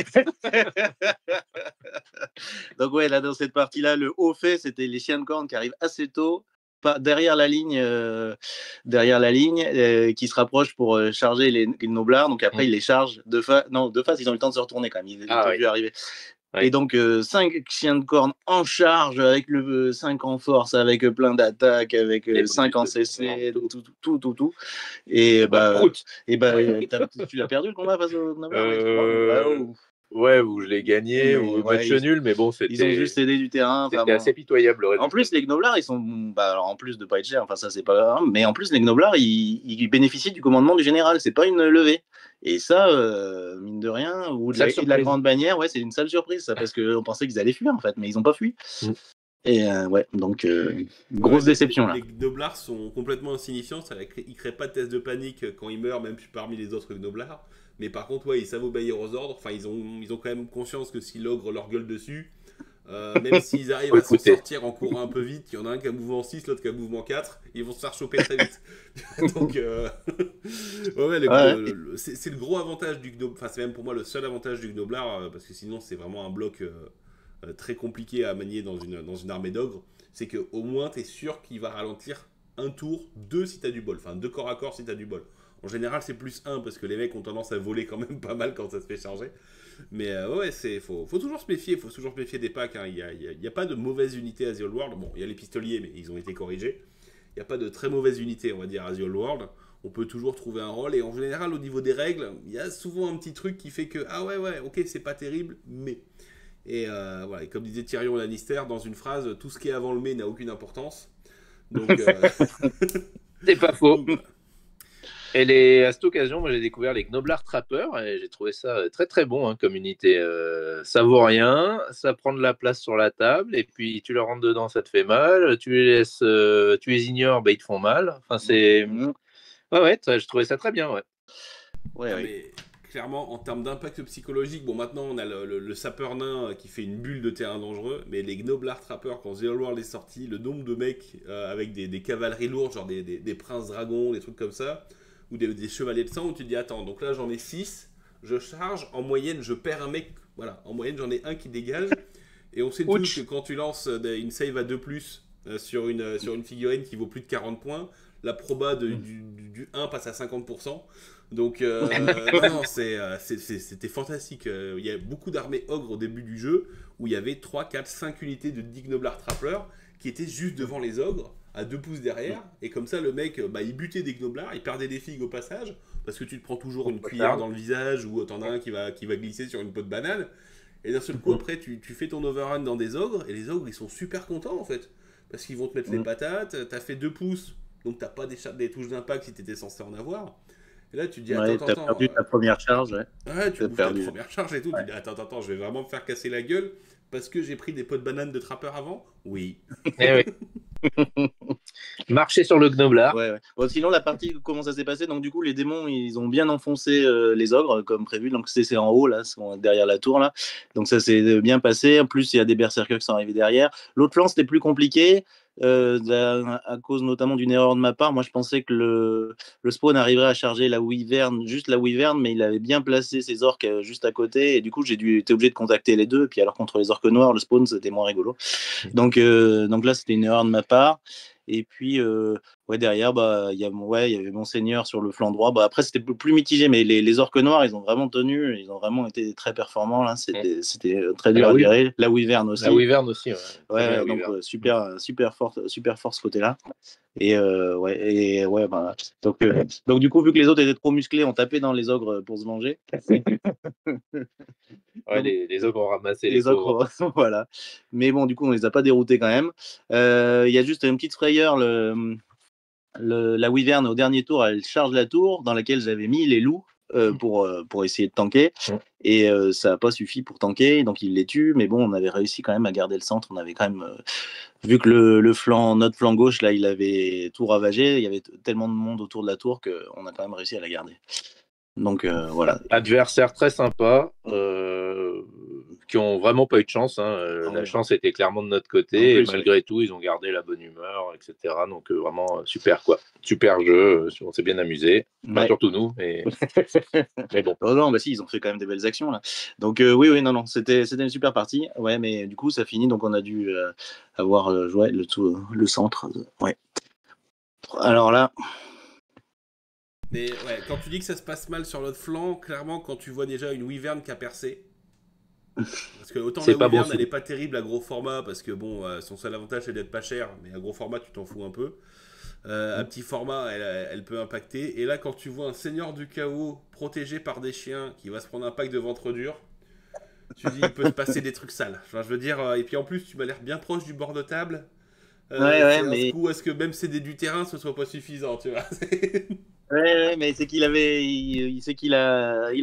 Donc ouais, là dans cette partie-là, le haut fait, c'était les chiens de corne qui arrivent assez tôt, derrière la ligne, qui se rapprochent pour charger les noblards. Donc après, ils les chargent de face. Non, de face, ils ont eu le temps de se retourner quand même. Ils ont vu arriver. Ouais. Et donc 5 chiens de corne en charge, avec le 5 en force, avec plein d'attaques, avec 5 en CC, tout. Et tu l'as perdu le combat face au Noblar? Ouais, ou je l'ai gagné, ou match nul, mais bon, ils ont juste cédé du terrain. C'était assez pitoyable. En plus, les Gnoblards, ils sont. Alors, en plus de pas être chers, enfin, ça, c'est pas grave, mais en plus, les Gnoblards, ils bénéficient du commandement du général. C'est pas une levée. Et ça, mine de rien, ou de la grande bannière, ouais, c'est une sale surprise, ça, parce qu'on pensait qu'ils allaient fuir, en fait, mais ils ont pas fui. Et ouais, donc, grosse déception, là. Les Gnoblards sont complètement insignifiants, ils créent pas de test de panique quand ils meurent, même parmi les autres Gnoblards. Mais par contre, ouais, ils savent obéir aux ordres. Enfin, ils ont quand même conscience que si l'ogre leur gueule dessus, même s'ils arrivent à s'en sortir en courant un peu vite, il y en a un qui a mouvement 6, l'autre qui a mouvement 4, ils vont se faire choper très vite. Donc, c'est le gros avantage du Gnoblard. Enfin, c'est même pour moi le seul avantage du Gnoblard, parce que sinon, c'est vraiment un bloc très compliqué à manier dans une armée d'ogres. C'est qu'au moins, tu es sûr qu'il va ralentir un tour, 2 si tu as du bol. Enfin, 2 corps à corps si tu as du bol. En général, c'est plus 1 parce que les mecs ont tendance à voler quand même pas mal quand ça se fait charger. Mais ouais, faut toujours se méfier. Faut toujours se méfier des packs. Hein. Il n'y a pas de mauvaise unité à The Old World. Bon, il y a les pistoliers, mais ils ont été corrigés. Il n'y a pas de très mauvaise unité, on va dire, à The Old World. On peut toujours trouver un rôle. Et en général, au niveau des règles, il y a souvent un petit truc qui fait que ah ouais, ok, c'est pas terrible, mais. Et voilà, et comme disait Tyrion Lannister dans une phrase, tout ce qui est avant le mais n'a aucune importance. Donc. C'est pas faux. Et à cette occasion, moi j'ai découvert les Gnoblar Trappers et j'ai trouvé ça très très bon comme unité. Ça vaut rien, ça prend de la place sur la table et puis tu leur rentres dedans, ça te fait mal. Tu les laisses, tu les ignores, ils te font mal. Enfin c'est, ouais, je trouvais ça très bien, ouais. Mais clairement, en termes d'impact psychologique, bon maintenant on a le sapeur nain qui fait une bulle de terrain dangereux, mais les Gnoblar Trappers quand The Old World est sorti, le nombre de mecs avec des cavaleries lourdes, genre des princes dragons, des trucs comme ça. Ou des chevaliers de sang où tu te dis attends, donc là j'en ai 6, je charge, en moyenne je perds un mec, voilà, en moyenne j'en ai un qui dégage, et on sait tous que quand tu lances une save à 2+, sur une figurine qui vaut plus de 40 points, la proba du 1 passe à 50%, donc non, c'était fantastique. Il y a beaucoup d'armées ogres au début du jeu, où il y avait 3, 4, 5 unités de Gnoblar Trappers, qui étaient juste devant les ogres, à 2 pouces derrière, et comme ça le mec il butait des Gnoblards, il perdait des figues au passage, parce que tu te prends toujours une cuillère dans le visage, ou t'en as un qui va glisser sur une peau de banane, et d'un seul coup après tu fais ton overrun dans des ogres, et les ogres ils sont super contents en fait, parce qu'ils vont te mettre les patates, t'as fait 2 pouces, donc t'as pas des touches d'impact si t'étais censé en avoir, et là tu te dis attends, t'as perdu ta première charge, ouais, tu bouffes ta première charge et tout, tu te dis attends, je vais vraiment me faire casser la gueule, parce que j'ai pris des pots de banane de trappeur avant. Oui. Oui. Marcher sur le Gnoblar. Ouais. Bon, sinon, la partie, comment ça s'est passé? Donc, du coup, les démons, ils ont bien enfoncé les ogres, comme prévu. Donc, c'est en haut, là, derrière la tour, là. Donc, ça s'est bien passé. En plus, il y a des berserkers qui sont arrivés derrière. L'autre flanc, c'était plus compliqué, à cause notamment d'une erreur de ma part. Moi, je pensais que le spawn arriverait à charger juste la wyvern, mais il avait bien placé ses orques juste à côté. Et du coup, été obligé de contacter les deux. Et puis, alors, contre les orques noirs, le spawn, c'était moins rigolo. Donc là, c'était une erreur de ma part. Et puis, ouais, derrière, il y avait Monseigneur sur le flanc droit. Après, c'était plus mitigé, mais les orques noirs, ils ont vraiment tenu, ils ont vraiment été très performants. Là. C'était très dur à gérer. La Wyvern aussi. La Wyvern aussi, ouais. Donc, super fort ce côté-là. Et donc du coup, vu que les autres étaient trop musclés, on tapait dans les ogres pour se venger. Ouais, les ogres ont ramassé les ogres, voilà. Mais bon, du coup, on les a pas déroutés quand même. Il y a juste une petite frayeur. La Wyvern, au dernier tour, elle charge la tour dans laquelle j'avais mis les loups pour essayer de tanker. Et ça n'a pas suffi pour tanker, donc il les tue. Mais bon, on avait réussi quand même à garder le centre. On avait quand même, vu que notre flanc gauche, là, il avait tout ravagé, il y avait tellement de monde autour de la tour qu'on a quand même réussi à la garder. Donc voilà. Adversaire très sympa, qui ont vraiment pas eu de chance. La chance était clairement de notre côté. Et malgré tout, ils ont gardé la bonne humeur, etc. Donc vraiment super quoi. Super jeu. On s'est bien amusé. Enfin, surtout nous. Mais bon. Oh non, si, ils ont fait quand même des belles actions là. Donc oui, non, c'était une super partie. Ouais, mais du coup, ça finit. Donc on a dû avoir joué le centre. Ouais. Alors là. Mais ouais, quand tu dis que ça se passe mal sur l'autre flanc, clairement, quand tu vois déjà une Wyvern qui a percé, parce que autant la Wyvern, elle est pas terrible à gros format, parce que bon, son seul avantage c'est d'être pas cher, mais à gros format, tu t'en fous un peu. À petit format, elle peut impacter. Et là, quand tu vois un Seigneur du Chaos protégé par des chiens qui va se prendre un pack de ventre dur, tu dis il peut se passer des trucs sales. Enfin, je veux dire, et puis en plus, tu m'as l'air bien proche du bord de table. mais coup, est-ce que même c'est du terrain, ce soit pas suffisant, tu vois? Ouais, mais c'est qu'il a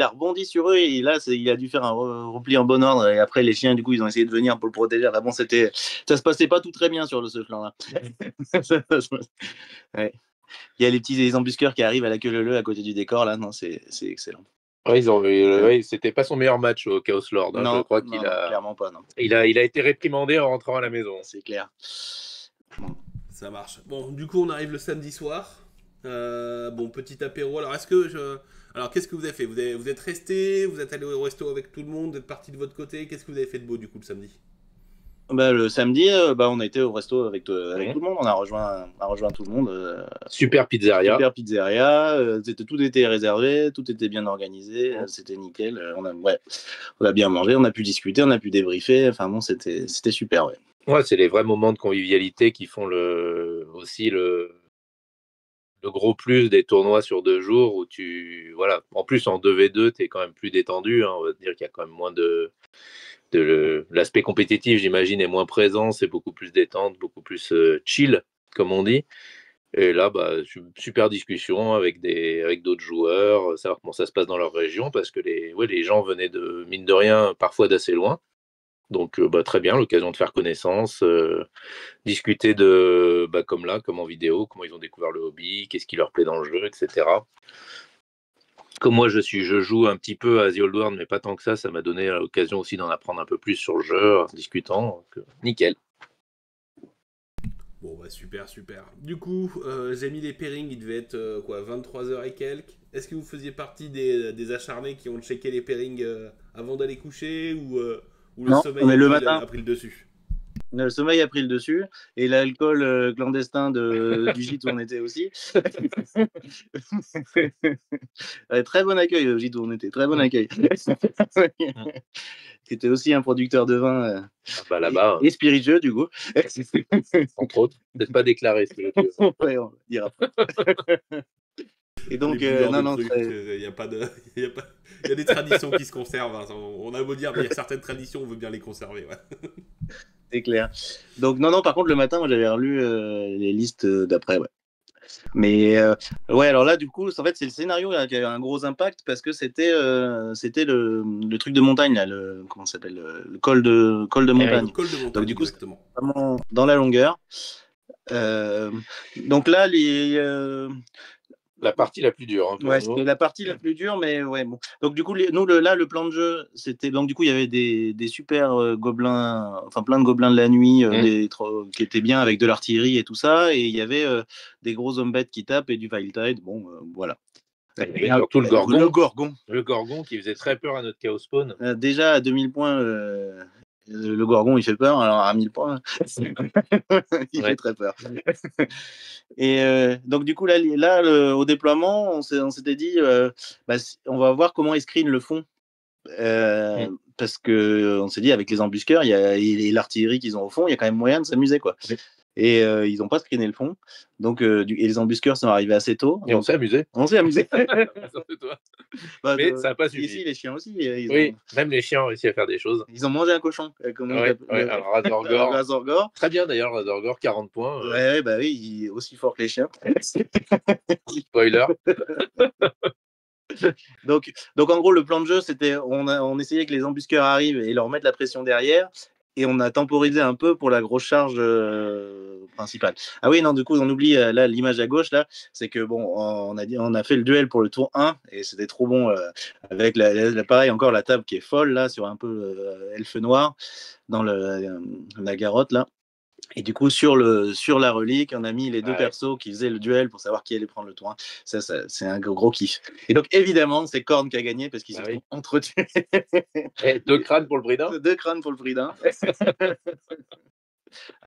rebondi sur eux et là, il a dû faire un repli en bon ordre. Et après, les chiens, du coup, ils ont essayé de venir pour le protéger. Là, bon, ça se passait pas tout très bien sur ce flanc-là. Ouais. Il y a les embusqueurs qui arrivent à la queue leu à côté du décor. Là, non, c'est excellent. Ouais, c'était pas son meilleur match au Chaos Lord. Non, je crois clairement pas. Non. Il a été réprimandé en rentrant à la maison. C'est clair. Ça marche. Bon, du coup, on arrive le samedi soir. Petit apéro. Alors, qu'est-ce que vous avez fait? Vous êtes resté? Vous êtes allé au resto avec tout le monde? Vous êtes parti de votre côté? Qu'est-ce que vous avez fait de beau, du coup, le samedi? Le samedi, on a été au resto avec tout le monde. On a rejoint tout le monde. Super pizzeria. Tout était réservé, tout était bien organisé. C'était nickel. On a bien mangé, on a pu discuter, on a pu débriefer. Enfin bon, c'était super, ouais. Ouais, c'est les vrais moments de convivialité qui font aussi le gros plus des tournois sur 2 jours où en plus en 2v2, tu es quand même plus détendu. On va dire qu'il y a quand même moins l'aspect compétitif, j'imagine, est moins présent. C'est beaucoup plus détente, beaucoup plus chill, comme on dit. Et là, super discussion avec d'autres joueurs, savoir comment ça se passe dans leur région, parce que les gens venaient mine de rien, parfois d'assez loin. Donc, très bien, l'occasion de faire connaissance, discuter comme en vidéo, comment ils ont découvert le hobby, qu'est-ce qui leur plaît dans le jeu, etc. Comme moi, je joue un petit peu à The Old World, mais pas tant que ça m'a donné l'occasion aussi d'en apprendre un peu plus sur le jeu, en discutant. Donc, nickel. Bon, super. Du coup, j'ai mis les pairings, il devait être 23h et quelques. Est-ce que vous faisiez partie des acharnés qui ont checké les pairings avant d'aller coucher ou le sommeil a pris le dessus? Le sommeil a pris le dessus et l'alcool clandestin du gîte où on était aussi. Très bon accueil au gîte où on était, très bon accueil. C'était aussi un producteur de vin là-bas, et spiritueux du coup. Entre autres, peut-être pas déclaré. Ouais, on dira. Et donc, il y a des traditions qui se conservent. On a beau dire, mais il y a certaines traditions, on veut bien les conserver. Ouais. C'est clair. Donc, non, par contre, le matin, moi, j'avais relu les listes d'après, ouais. Mais, alors là, du coup, en fait, c'est le scénario qui a eu un gros impact parce que c'était le truc de montagne, là, comment ça s'appelle, le col de montagne. Le col de montagne, donc, du coup, exactement. C'est vraiment dans la longueur. Donc là, la partie la plus dure. C'était la partie la plus dure, mais ouais, bon. Donc du coup, le plan de jeu, c'était donc du coup il y avait des super gobelins, enfin plein de gobelins de la nuit qui étaient bien avec de l'artillerie et tout ça, et il y avait des gros hommes bêtes qui tapent et du Wild Tide, bon, voilà. Et surtout le Gorgon. Le Gorgon. Le Gorgon qui faisait très peur à notre Chaos Spawn. Déjà à 2000 points, Le Gorgon, il fait peur, alors à 1000 points, il fait très peur. Et donc, du coup, là au déploiement, on s'était dit, on va voir comment ils screenent le fond. Parce qu'on s'est dit, avec les embusqueurs et l'artillerie qu'ils ont au fond, il y a quand même moyen de s'amuser, quoi. Et ils n'ont pas screené le fond. Donc, et les embusqueurs sont arrivés assez tôt. Et on s'est amusé. On s'est amusé. Mais ça n'a pas suffi. Ici, les chiens aussi. Même les chiens ont réussi à faire des choses. Ils ont mangé un cochon. Alors Razorgore. Razorgore. Très bien d'ailleurs, Razorgore, 40 points. Oui, il est aussi fort que les chiens. Spoiler. Donc, en gros, le plan de jeu, c'était on essayait que les embusqueurs arrivent et leur mettre la pression derrière. Et on a temporisé un peu pour la grosse charge principale. Ah oui, non, du coup, on oublie là l'image à gauche, là, c'est que bon, on a fait le duel pour le tour 1 et c'était trop bon avec pareil, encore la table qui est folle, là, sur un peu elfe noir dans la garotte, là. Et du coup, sur la relique, on a mis les deux persos qui faisaient le duel pour savoir qui allait prendre le tour 1. Ça c'est un gros kiff. Et donc, évidemment, c'est Korn qui a gagné parce qu'ils se sont entretués. Et 2 crânes pour le prix d'un. 2 crânes pour le prix d'un.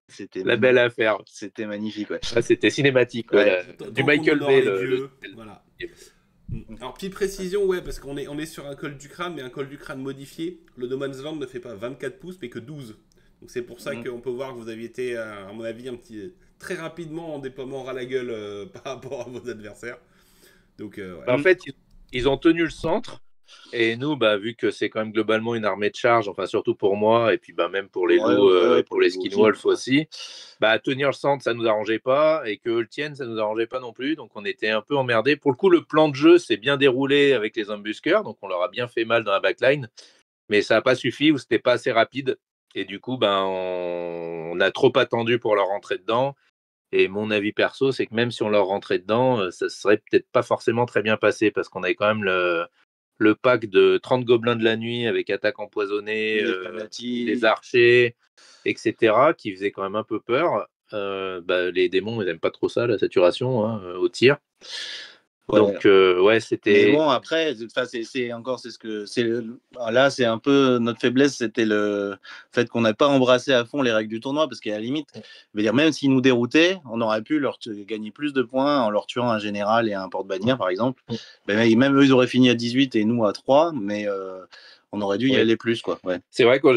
C'était la belle affaire. C'était magnifique, ouais. C'était cinématique, du Michael Bay. Voilà. Alors, petite précision, parce qu'on est sur un col du crâne, mais un col du crâne modifié. Le No Man's Land ne fait pas 24 pouces, mais que 12. Donc c'est pour ça qu'on peut voir que vous aviez été, à mon avis, très rapidement en déploiement ras la gueule par rapport à vos adversaires. Donc, en fait, ils ont tenu le centre. Et nous, vu que c'est quand même globalement une armée de charge, enfin surtout pour moi, et puis même pour les loups, pour les skinwolves aussi, tenir le centre, ça nous arrangeait pas, et qu'eux le tiennent, ça nous arrangeait pas non plus. Donc on était un peu emmerdés. Pour le coup, le plan de jeu s'est bien déroulé avec les embusqueurs, donc on leur a bien fait mal dans la backline, mais ça n'a pas suffi ou c'était pas assez rapide. Et du coup, on a trop attendu pour leur rentrer dedans. Et mon avis perso, c'est que même si on leur rentrait dedans, ça serait peut-être pas forcément très bien passé parce qu'on avait quand même le pack de 30 gobelins de la nuit avec attaque empoisonnée, des archers, etc., qui faisait quand même un peu peur. Les démons, ils n'aiment pas trop ça, la saturation au tir. Donc, c'était. Mais bon, après, là, c'est un peu notre faiblesse, c'était le fait qu'on n'a pas embrassé à fond les règles du tournoi, parce qu'à la limite, je veux dire, même s'ils nous déroutaient, on aurait pu leur gagner plus de points en leur tuant un général et un porte-bannière, par exemple. Même eux, ils auraient fini à 18 et nous à 3, mais on aurait dû y aller plus, quoi. Ouais. C'est vrai, quand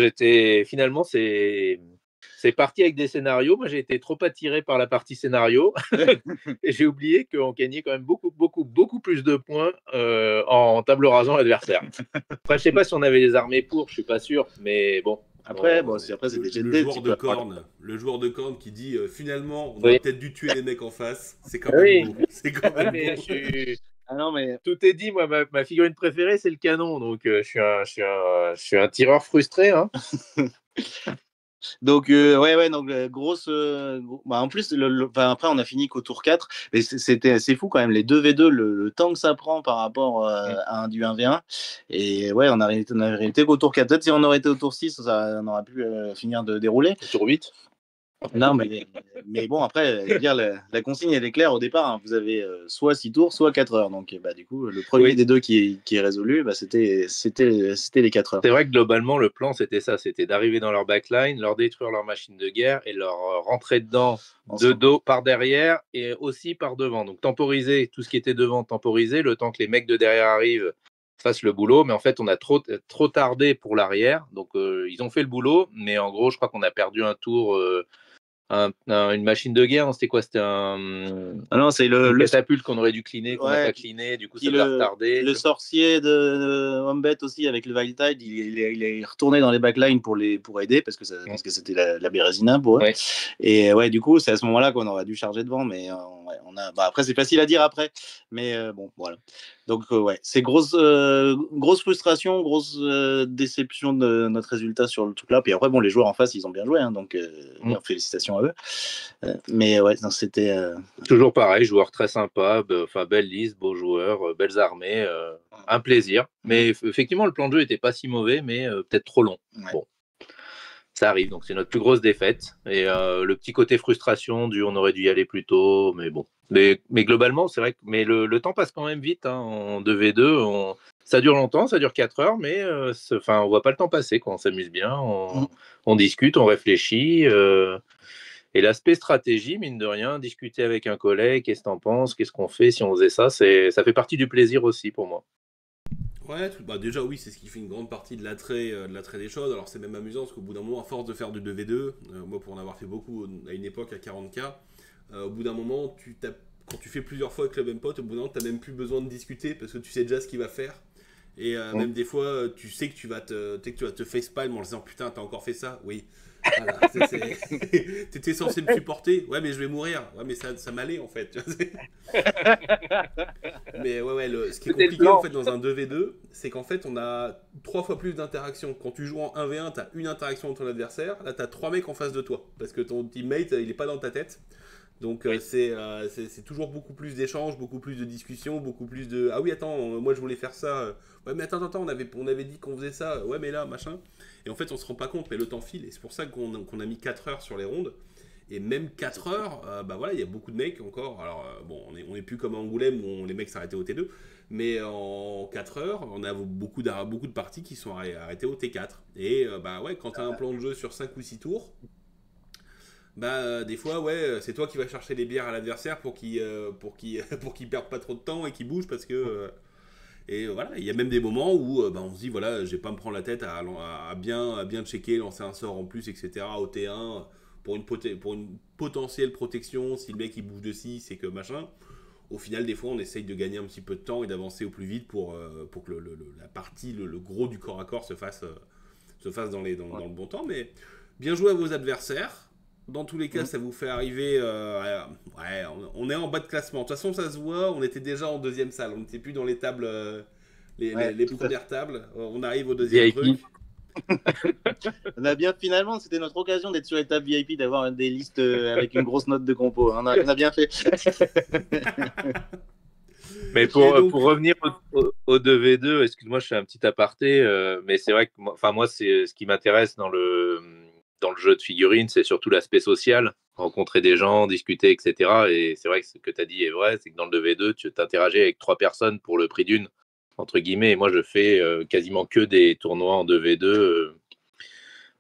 finalement, c'est parti avec des scénarios. Moi, j'ai été trop attiré par la partie scénario et j'ai oublié qu'on gagnait quand même beaucoup, beaucoup, beaucoup plus de points en table rasant l'adversaire. Après, je sais pas si on avait les armées pour, je suis pas sûr, mais bon. Après, c'était le joueur de Korn qui dit finalement, on aurait peut-être dû tuer les mecs en face. C'est quand même beau. C'est quand même beau. Ah non, mais tout est dit. Moi, ma figurine préférée, c'est le canon. Donc, je suis un tireur frustré. Hein. Donc, donc grosse. En plus, après, on a fini qu'au tour 4. Mais c'est fou quand même, les 2v2, le temps que ça prend par rapport à du 1v1. Et on a été qu'au tour 4. Peut-être si on aurait été au tour 6, on aurait pu finir de dérouler. Au tour 8. Non, mais bon, après, je veux dire, la consigne, elle est claire au départ. Hein. Vous avez soit 6 tours, soit 4 heures. Donc, du coup, le premier des deux qui est résolu, c'était les 4 heures. C'est vrai que globalement, le plan, c'était ça. C'était d'arriver dans leur backline, leur détruire leur machine de guerre et leur rentrer dedans de dos par derrière et aussi par devant. Donc, temporiser tout ce qui était devant, temporiser le temps que les mecs de derrière arrivent, fassent le boulot. Mais en fait, on a trop tardé pour l'arrière. Donc, ils ont fait le boulot. Mais en gros, je crois qu'on a perdu un tour... une machine de guerre, c'était quoi? C'était c'est le catapulte qu'on aurait dû cleaner, qu'on n'a pas cleané, du coup ça l'a retardé. Le sorcier de Wombet aussi avec le Wildtide, il est retourné dans les backlines pour aider parce que c'était la Bérésina pour eux. Et du coup, c'est à ce moment-là qu'on aurait dû charger devant, mais après c'est facile à dire après, mais bon voilà. Donc c'est grosse frustration, grosse déception de notre résultat sur le truc là. Puis après les joueurs en face ils ont bien joué, hein, donc félicitations à eux. Mais c'était toujours pareil, joueur très sympa, belle liste, beaux joueurs, belles armées, un plaisir. Mais effectivement le plan de jeu était pas si mauvais, mais peut-être trop long. Bon, ça arrive. Donc c'est notre plus grosse défaite. Et le petit côté frustration on aurait dû y aller plus tôt, mais bon. Mais globalement, c'est vrai que le temps passe quand même vite. Hein. En 2v2, ça dure longtemps, ça dure 4 heures, mais on voit pas le temps passer, quoi. On s'amuse bien, on discute, on réfléchit. Et l'aspect stratégie, mine de rien, discuter avec un collègue, qu'est-ce que t'en penses, qu'est-ce qu'on fait si on faisait ça, ça fait partie du plaisir aussi pour moi. Ouais, déjà oui, c'est ce qui fait une grande partie de l'attrait des choses. Alors c'est même amusant parce qu'au bout d'un moment, à force de faire du 2v2, moi pour en avoir fait beaucoup à une époque à 40K, au bout d'un moment, quand tu fais plusieurs fois avec le même pote, au bout d'un moment, t'as même plus besoin de discuter parce que tu sais déjà ce qu'il va faire. Et même des fois, tu sais que tu vas te facepalm en disant putain, t'as encore fait ça? Oui. Voilà, t'étais censé me supporter? Ouais, mais je vais mourir. Ouais, mais ça m'allait en fait. Mais ouais, ce qui est compliqué en fait dans un 2v2, c'est qu'en fait on a 3 fois plus d'interactions. Quand tu joues en 1v1, t'as une interaction avec ton adversaire. Là, t'as 3 mecs en face de toi parce que ton teammate il est pas dans ta tête. Donc c'est toujours beaucoup plus d'échanges, beaucoup plus de discussions, beaucoup plus de ah oui attends moi je voulais faire ça, ouais mais attends on avait dit qu'on faisait ça, ouais mais là machin, et en fait on se rend pas compte mais le temps file et c'est pour ça qu'on a mis 4 heures sur les rondes. Et même 4 heures, bah voilà, il y a beaucoup de mecs encore. Alors, bon, on est plus comme à Angoulême où les mecs s'arrêtaient au T2. Mais en 4 heures, on a beaucoup de parties qui sont arrêtées au T4. Et bah ouais, quand t'as un plan de jeu sur 5 ou 6 tours, bah des fois, ouais, c'est toi qui vas chercher les bières à l'adversaire pour qu'il perde pas trop de temps et qu'il bouge parce que. Et voilà, il y a même des moments où bah, on se dit, voilà, je vais pas me prendre la tête à bien checker, lancer un sort en plus, etc. au T1. Pour une potentielle protection, si le mec il bouge de 6, c'est que machin. Au final, des fois, on essaye de gagner un petit peu de temps et d'avancer au plus vite pour que la partie, le gros du corps à corps se fasse dans le bon temps. Mais bien joué à vos adversaires. Dans tous les cas, ça vous fait arriver. Ouais, on est en bas de classement. De toute façon, ça se voit, on était déjà en deuxième salle. On n'était plus dans les tables, les premières tables. On arrive au deuxième truc. On a bien, finalement, c'était notre occasion d'être sur les tables VIP, d'avoir des listes avec une grosse note de compo. On a bien fait. Mais pour revenir au 2v2, excuse-moi, je fais un petit aparté, mais c'est vrai que moi, c'est ce qui m'intéresse dans le jeu de figurines, c'est surtout l'aspect social, rencontrer des gens, discuter, etc. Et c'est vrai que ce que tu as dit est vrai, c'est que dans le 2v2, tu t'interagis avec 3 personnes pour le prix d'une, entre guillemets. Et moi, je fais quasiment que des tournois en 2v2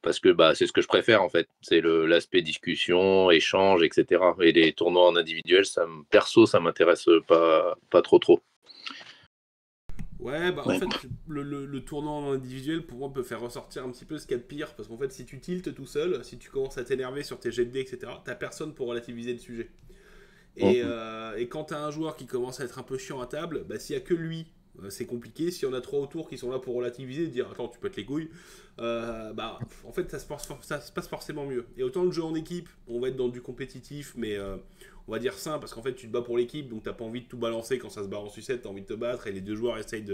parce que bah, c'est ce que je préfère en fait. C'est l'aspect discussion, échange, etc. Et les tournois en individuel, perso, ça m'intéresse pas trop. Ouais, bah en fait, le tournoi en individuel, pour moi, peut faire ressortir un petit peu ce qu'il y a de pire. Parce qu'en fait, si tu tiltes tout seul, si tu commences à t'énerver sur tes jets de dés, etc., t'as personne pour relativiser le sujet. Et quand t'as un joueur qui commence à être un peu chiant à table, bah s'il y a que lui, c'est compliqué. S'il y en a 3 autour qui sont là pour relativiser, dire attends, tu pètes les couilles, bah en fait, ça se passe forcément mieux. Et autant le jeu en équipe, on va être dans du compétitif, mais on va dire sain, parce qu'en fait, tu te bats pour l'équipe, donc t'as pas envie de tout balancer quand ça se bat en sucette, t'as envie de te battre, et les 2 joueurs essayent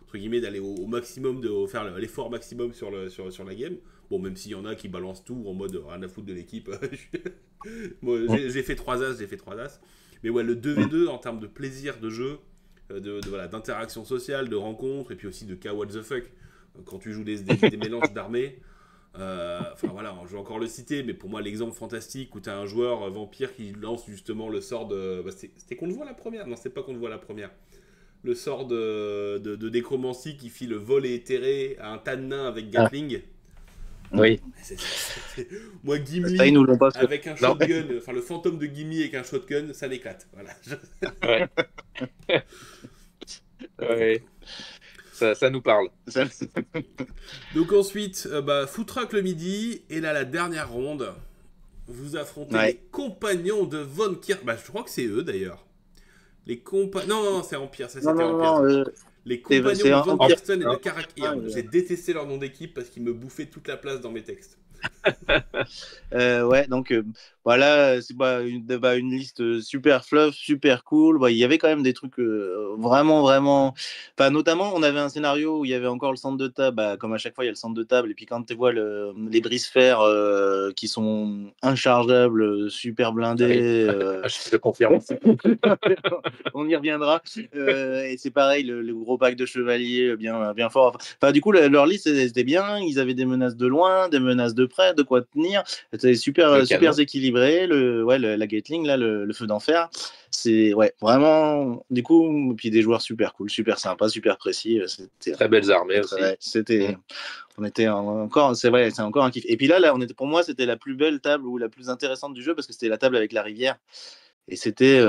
entre guillemets, d'aller au maximum, de faire l'effort maximum sur la game. Bon, même s'il y en a qui balancent tout en mode rien à foutre de l'équipe. Moi, j'ai fait 3 as. Mais ouais, le 2v2 en termes de plaisir de jeu, d'interaction sociale, de rencontre, et puis aussi de what the fuck, quand tu joues des mélanges d'armées. Enfin voilà, je vais encore le citer, mais pour moi l'exemple fantastique où tu as un joueur vampire qui lance justement le sort de... Bah, c'était qu'on le voit la première. Non, c'est pas qu'on le voit la première. Le sort de nécromancie qui fit le vol et éthéré à un tas de nains avec Gatling. Oui. Moi, Gimli avec un shotgun, enfin le fantôme de Gimli avec un shotgun, ça l'éclate. Voilà. Ouais. Ça nous parle. Donc ensuite, food truck le midi, et là la dernière ronde, vous affrontez les compagnons de Von Kirk. Bah je crois que c'est eux d'ailleurs. Non, c'est Empire, ça c'était Empire. Les compagnons de Von Kirsten et de Karak-Ir. J'ai détesté leur nom d'équipe parce qu'ils me bouffaient toute la place dans mes textes. Ouais, donc Voilà, c'est une liste super fluff, super cool. Il y avait quand même des trucs vraiment, vraiment. Enfin, notamment, on avait un scénario où il y avait encore le centre de table. Comme à chaque fois, il y a le centre de table. Et puis, quand tu vois les brise-fer qui sont inchargeables, super blindés. Je te confirme. On y reviendra. Et c'est pareil, le gros pack de chevaliers bien, bien fort. Enfin, du coup, leur liste, c'était bien. Ils avaient des menaces de loin, des menaces de près, de quoi tenir. C'était super, super équilibré. La Gatling, là, le feu d'enfer. C'est vraiment, du coup, puis des joueurs super cool, super sympas, super précis. Très belles armées aussi. On était encore, c'est vrai, c'est encore un kiff. Et puis là, pour moi, c'était la plus belle table ou la plus intéressante du jeu parce que c'était la table avec la rivière. Et c'était.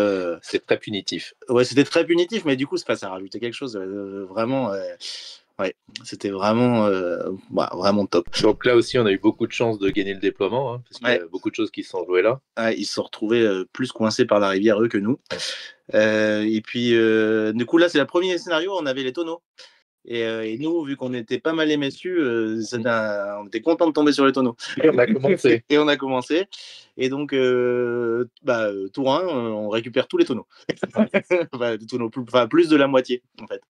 C'est très punitif. Ouais, c'était très punitif, mais du coup, ça rajoutait quelque chose vraiment. Ouais, c'était vraiment, vraiment top. Donc là aussi, on a eu beaucoup de chance de gagner le déploiement, parce qu'il y a beaucoup de choses qui se sont jouées là. Ils se sont retrouvés plus coincés par la rivière, eux, que nous. Et puis, du coup, là, c'est le premier scénario, on avait les tonneaux. Et nous, vu qu'on était pas mal émessus, on était content de tomber sur les tonneaux. Et on a commencé. Et donc, tour 1, on récupère tous les tonneaux. Plus de la moitié, en fait,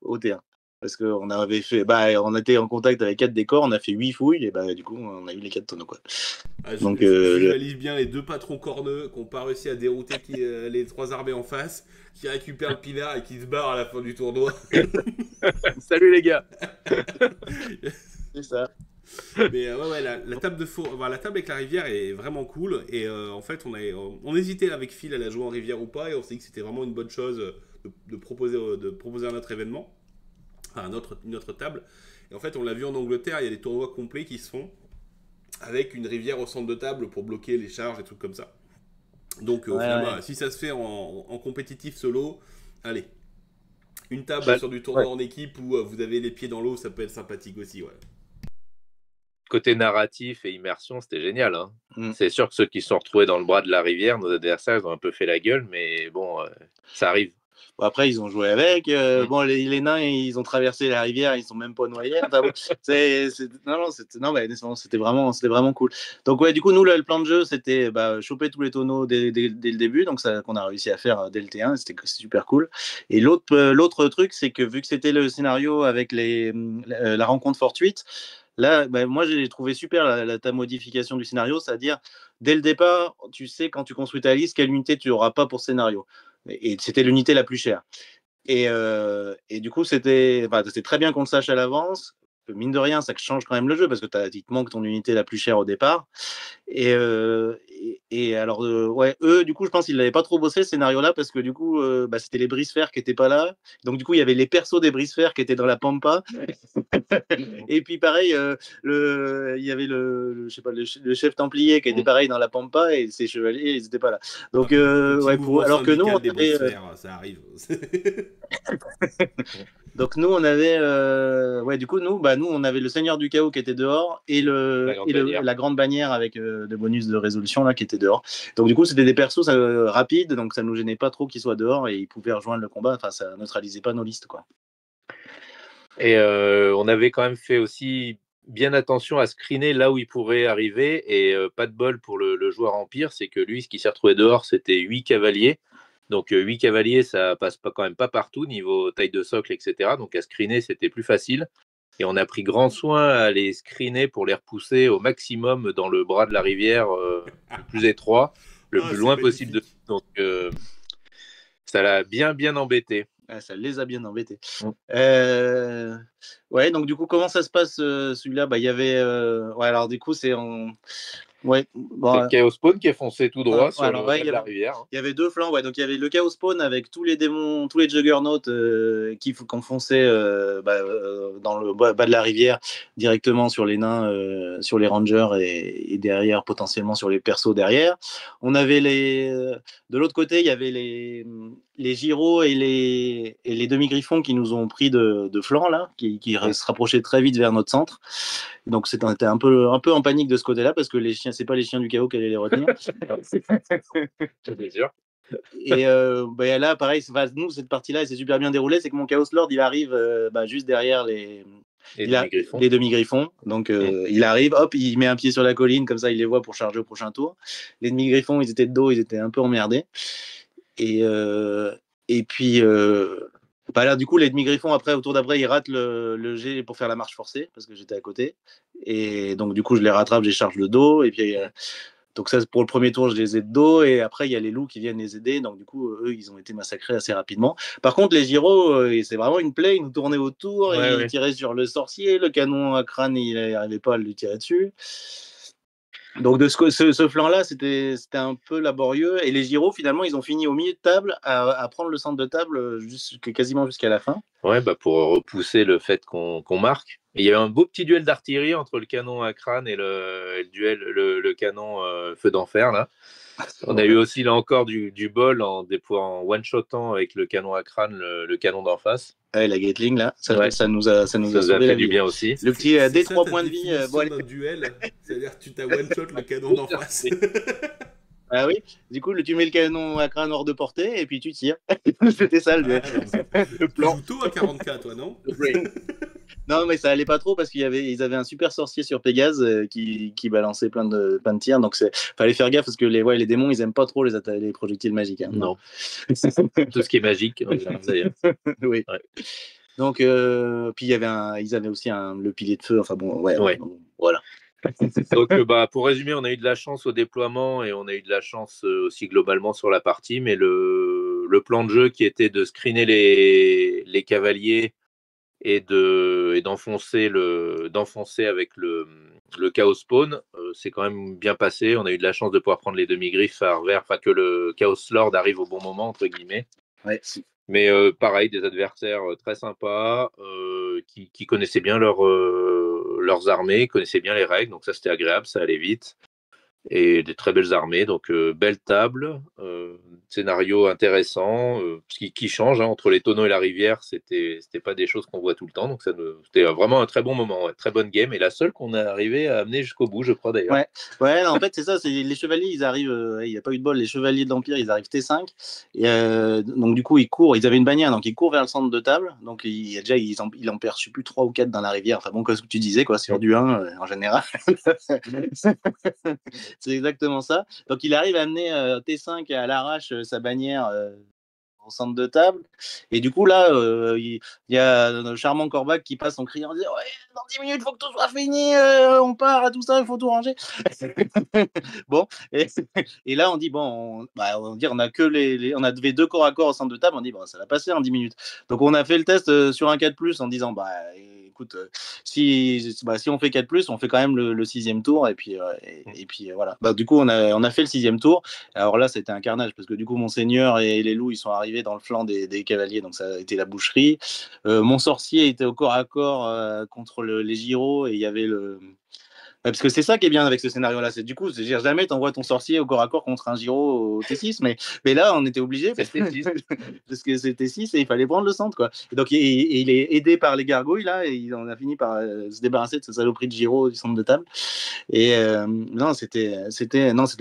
au T1. Parce qu'on avait fait, on était en contact avec 4 décors, on a fait 8 fouilles, et du coup, on a eu les 4 tonneaux, quoi. Donc, je visualise bien les 2 patrons corneux qui n'ont pas réussi à dérouter les 3 armées en face, qui récupèrent le pilar et qui se barrent à la fin du tournoi. Salut les gars. C'est ça. Mais la table la table avec la rivière est vraiment cool. Et en fait, on hésitait avec Phil à la jouer en rivière ou pas, et on s'est dit que c'était vraiment une bonne chose de proposer un autre événement, enfin une autre table. Et en fait, on l'a vu en Angleterre, il y a des tournois complets qui se font avec une rivière au centre de table pour bloquer les charges et trucs comme ça. Donc, finalement, si ça se fait en compétitif solo, allez. Une table sur du tournoi en équipe où vous avez les pieds dans l'eau, ça peut être sympathique aussi, ouais. Côté narratif et immersion, c'était génial. C'est sûr que ceux qui se sont retrouvés dans le bras de la rivière, nos adversaires, ils ont un peu fait la gueule, mais bon, ça arrive. Bon, après, ils ont joué avec. Les nains, ils ont traversé la rivière, ils sont même pas noyés. Enfin, bon, c'était vraiment cool. Donc, ouais, du coup, nous, le plan de jeu, c'était choper tous les tonneaux dès le début, donc ça qu'on a réussi à faire dès le T1, c'était super cool. Et l'autre truc, c'est que vu que c'était le scénario avec la rencontre fortuite, là, moi, j'ai trouvé super ta modification du scénario, c'est-à-dire, dès le départ, tu sais, quand tu construis ta liste, quelle unité tu n'auras pas pour scénario. Et c'était l'unité la plus chère. Et du coup, c'était très bien qu'on le sache à l'avance. Mine de rien, ça change quand même le jeu parce que il te manque ton unité la plus chère au départ. Et alors, eux, du coup, je pense qu'ils n'avaient pas trop bossé ce scénario-là parce que du coup, c'était les brise-fer qui n'étaient pas là. Donc, du coup, il y avait les persos des brise-fer qui étaient dans la pampa. Et puis, pareil, il y avait le chef templier qui était pareil dans la pampa et ses chevaliers, ils n'étaient pas là. Donc, alors que nous, on avait. Ça arrive. Donc nous on avait du coup nous on avait le Seigneur du Chaos qui était dehors et la grande bannière avec des bonus de résolution là qui était dehors. Donc du coup c'était des persos rapides, donc ça nous gênait pas trop qu'ils soient dehors et ils pouvaient rejoindre le combat. Enfin ça neutralisait pas nos listes quoi. Et on avait quand même fait aussi bien attention à screener là où il pourrait arriver et pas de bol pour le joueur empire, c'est que lui ce qui s'est retrouvé dehors c'était 8 cavaliers. Donc 8 cavaliers, ça passe quand même pas partout, niveau taille de socle, etc. Donc à screener, c'était plus facile. Et on a pris grand soin à les screener pour les repousser au maximum dans le bras de la rivière le plus étroit, le plus loin possible. Donc ça l'a bien embêté. Ça les a bien embêtés. Ouais, donc du coup, comment ça se passe celui-là ? Il y avait... alors du coup, c'est en... Ouais, c'est Chaos Spawn qui est foncé tout droit sur le bord de la rivière. Il y avait 2 flancs, donc il y avait le Chaos Spawn avec tous les démons, tous les Juggernauts qui fonçaient dans le bas de la rivière directement sur les nains, sur les rangers et derrière potentiellement sur les persos derrière. On avait de l'autre côté, il y avait les gyros et les demi-griffons qui nous ont pris de flanc là, qui se rapprochaient très vite vers notre centre. Donc on était un peu en panique de ce côté-là parce que les chiens, c'est pas les chiens du chaos qui allaient les retenir. C'est sûr. Et là, pareil, nous cette partie-là, elle s'est super bien déroulée. C'est que mon Chaos Lord, il arrive juste derrière Les demi-griffons. Les demi-griffons. Donc, il arrive, hop, il met un pied sur la colline, comme ça, il les voit pour charger au prochain tour. Les demi-griffons, ils étaient de dos, ils étaient un peu emmerdés. Et puis, bah là, du coup, les demi-griffons, après, au tour d'après, ils ratent le jet pour faire la marche forcée, parce que j'étais à côté. Et donc, du coup, je les rattrape, je les charge le dos. Et puis, donc ça, pour le premier tour, je les ai de dos. Et après, il y a les loups qui viennent les aider. Donc, du coup, eux, ils ont été massacrés assez rapidement. Par contre, les gyros, c'est vraiment une play. Ils nous tournaient autour, Ouais, ils tiraient sur le sorcier. Le canon à crâne, il n'arrivait pas à lui tirer dessus. Donc de ce flanc-là, c'était un peu laborieux. Et les gyros, finalement, ils ont fini au milieu de table à prendre le centre de table quasiment jusqu'à la fin. Ouais, bah pour repousser le fait qu'on marque. Et il y a eu un beau petit duel d'artillerie entre le canon à crâne et le canon feu d'enfer, là. On a eu aussi, là encore, du bol en one-shotant avec le canon à crâne, le canon d'en face. Ouais, la Gatling, là, ça nous Ça a sauvé nous a la fait vie. du bien aussi. Le petit C'est D3 ça, points de ta vie. définition d'un duel, c'est-à-dire que tu t'as one-shot le canon d'en face. Ah oui, du coup, tu mets le canon à crâne hors de portée et puis tu tires. C'était ça le duel. Le plan. Tu joues tôt à 40K, toi, non? Non, mais ça allait pas trop parce qu'ils avaient un super sorcier sur Pégase qui balançait plein de tirs. Donc, fallait faire gaffe parce que les démons, ils aiment pas trop les projectiles magiques. Hein. Non. Tout ce qui est magique, d'ailleurs. Oui. Ouais. Donc, puis ils avaient aussi le pilier de feu. Enfin bon, ouais. Donc, voilà. Donc, pour résumer, on a eu de la chance au déploiement et on a eu de la chance aussi globalement sur la partie. Mais le plan de jeu qui était de screener les cavaliers et d'enfoncer avec le chaos spawn, c'est quand même bien passé. On a eu de la chance de pouvoir prendre les demi-griffes à revers, enfin que le chaos lord arrive au bon moment, entre guillemets. Ouais. Mais pareil, des adversaires très sympas, qui connaissaient bien leurs armées, connaissaient bien les règles, donc ça c'était agréable, ça allait vite. Et des très belles armées, donc belle table, scénario intéressant, qui change hein, entre les tonneaux et la rivière, c'était pas des choses qu'on voit tout le temps, donc c'était vraiment un très bon moment, très bonne game, et la seule qu'on a arrivé à amener jusqu'au bout, je crois d'ailleurs. Ouais, non, en fait c'est ça, les chevaliers, ils arrivent, il n'y a pas eu de bol, les chevaliers de l'Empire, ils arrivent T5, et donc du coup ils courent, ils avaient une bannière, donc ils courent vers le centre de table, donc il en perd, je sais plus, 3 ou 4 dans la rivière, enfin bon, comme ce que tu disais, quoi, sur du 1 en général. C'est exactement ça. Donc il arrive à amener T5 à l'arrache sa bannière au centre de table. Et du coup, là, il y a un charmant Corbac qui passe en criant, en disant, ouais, dans 10 minutes, il faut que tout soit fini, on part à tout ça, il faut tout ranger. Bon, et là, on dit, bon, on a que on avait 2 corps à corps au centre de table, on dit, bon, ça va passer en 10 minutes. Donc on a fait le test sur un 4+, en disant, écoute, si on fait 4+, on fait quand même le 6e tour, et puis voilà. Du coup, on a fait le 6e tour. Alors là, c'était un carnage, parce que du coup, mon seigneur et les loups, ils sont arrivés dans le flanc des cavaliers, donc ça a été la boucherie. Mon sorcier était au corps à corps contre les gyros, et il y avait parce que c'est ça qui est bien avec ce scénario-là, c'est du coup, jamais t'envoies ton sorcier au corps à corps contre un gyro au T6, mais là, on était obligé parce que c'était 6 et il fallait prendre le centre, quoi. Et donc, il est aidé par les gargouilles, là, et on a fini par se débarrasser de ce saloperie de gyro du centre de table. Et non, c'était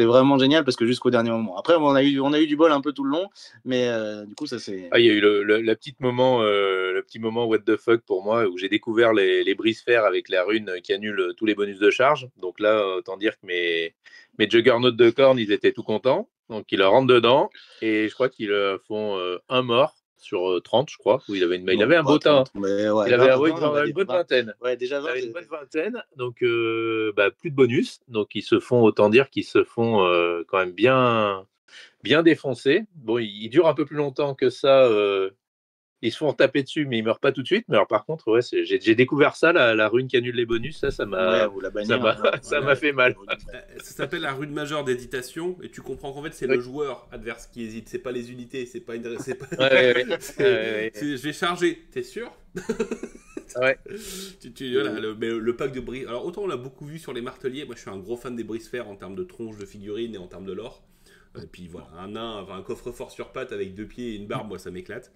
vraiment génial parce que jusqu'au dernier moment. Après, on a eu du bol un peu tout le long, mais du coup, ça c'est. Il y a eu le petit moment what the fuck pour moi où j'ai découvert les brise-fer avec la rune qui annule tous les bonus de charge. Donc là, autant dire que mes juggernauts de cornes, ils étaient tout contents. Donc ils leur rentrent dedans et je crois qu'ils font un mort sur 30, je crois, où il avait un beau temps. Il avait une bonne vingtaine. Ouais, déjà 20. Il avait une bonne vingtaine, donc plus de bonus. Donc ils se font, autant dire qu'ils se font quand même bien défoncer. Bon, ils durent un peu plus longtemps que ça. Ils se font taper dessus, mais ils meurent pas tout de suite. Mais alors, par contre, ouais, j'ai découvert ça, la rune qui annule les bonus. Ça m'a fait mal. Ça s'appelle la rune majeure d'éditation, et tu comprends qu'en fait, c'est le joueur adverse qui hésite. C'est pas les unités, c'est pas une. Je vais charger. T'es sûr? Ouais. Voilà, le pack de brise. Alors, autant on l'a beaucoup vu sur les marteliers. Moi, je suis un gros fan des brise-fer en termes de tronches de figurines et en termes de lore. Et puis voilà, un nain, un coffre-fort sur pattes avec 2 pieds et une barbe, moi ça m'éclate.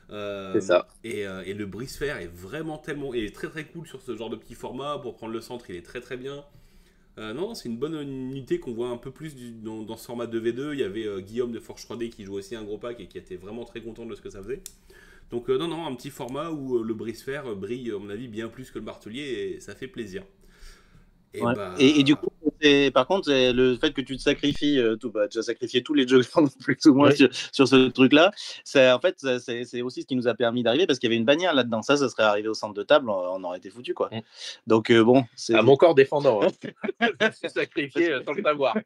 C'est ça. Et le brise-fer est vraiment tellement. Il est très très cool sur ce genre de petit format. Pour prendre le centre, il est très très bien. Non, c'est une bonne unité qu'on voit un peu plus dans ce format 2v2. Il y avait Guillaume de Forge 3D qui joue aussi un gros pack et qui était vraiment très content de ce que ça faisait. Donc non, un petit format où le brise-fer brille, à mon avis, bien plus que le martelier, et ça fait plaisir. Et Ouais. bah... Et du coup, par contre, c'est le fait que tu te sacrifies, tu as sacrifié tous les jeux plus ou moins sur ce truc-là. En fait, c'est aussi ce qui nous a permis d'arriver parce qu'il y avait une bannière là-dedans. Ça serait arrivé au centre de table, on aurait été foutu, quoi. Donc bon, à mon corps défendant, hein. Je suis sacrifié sans le savoir.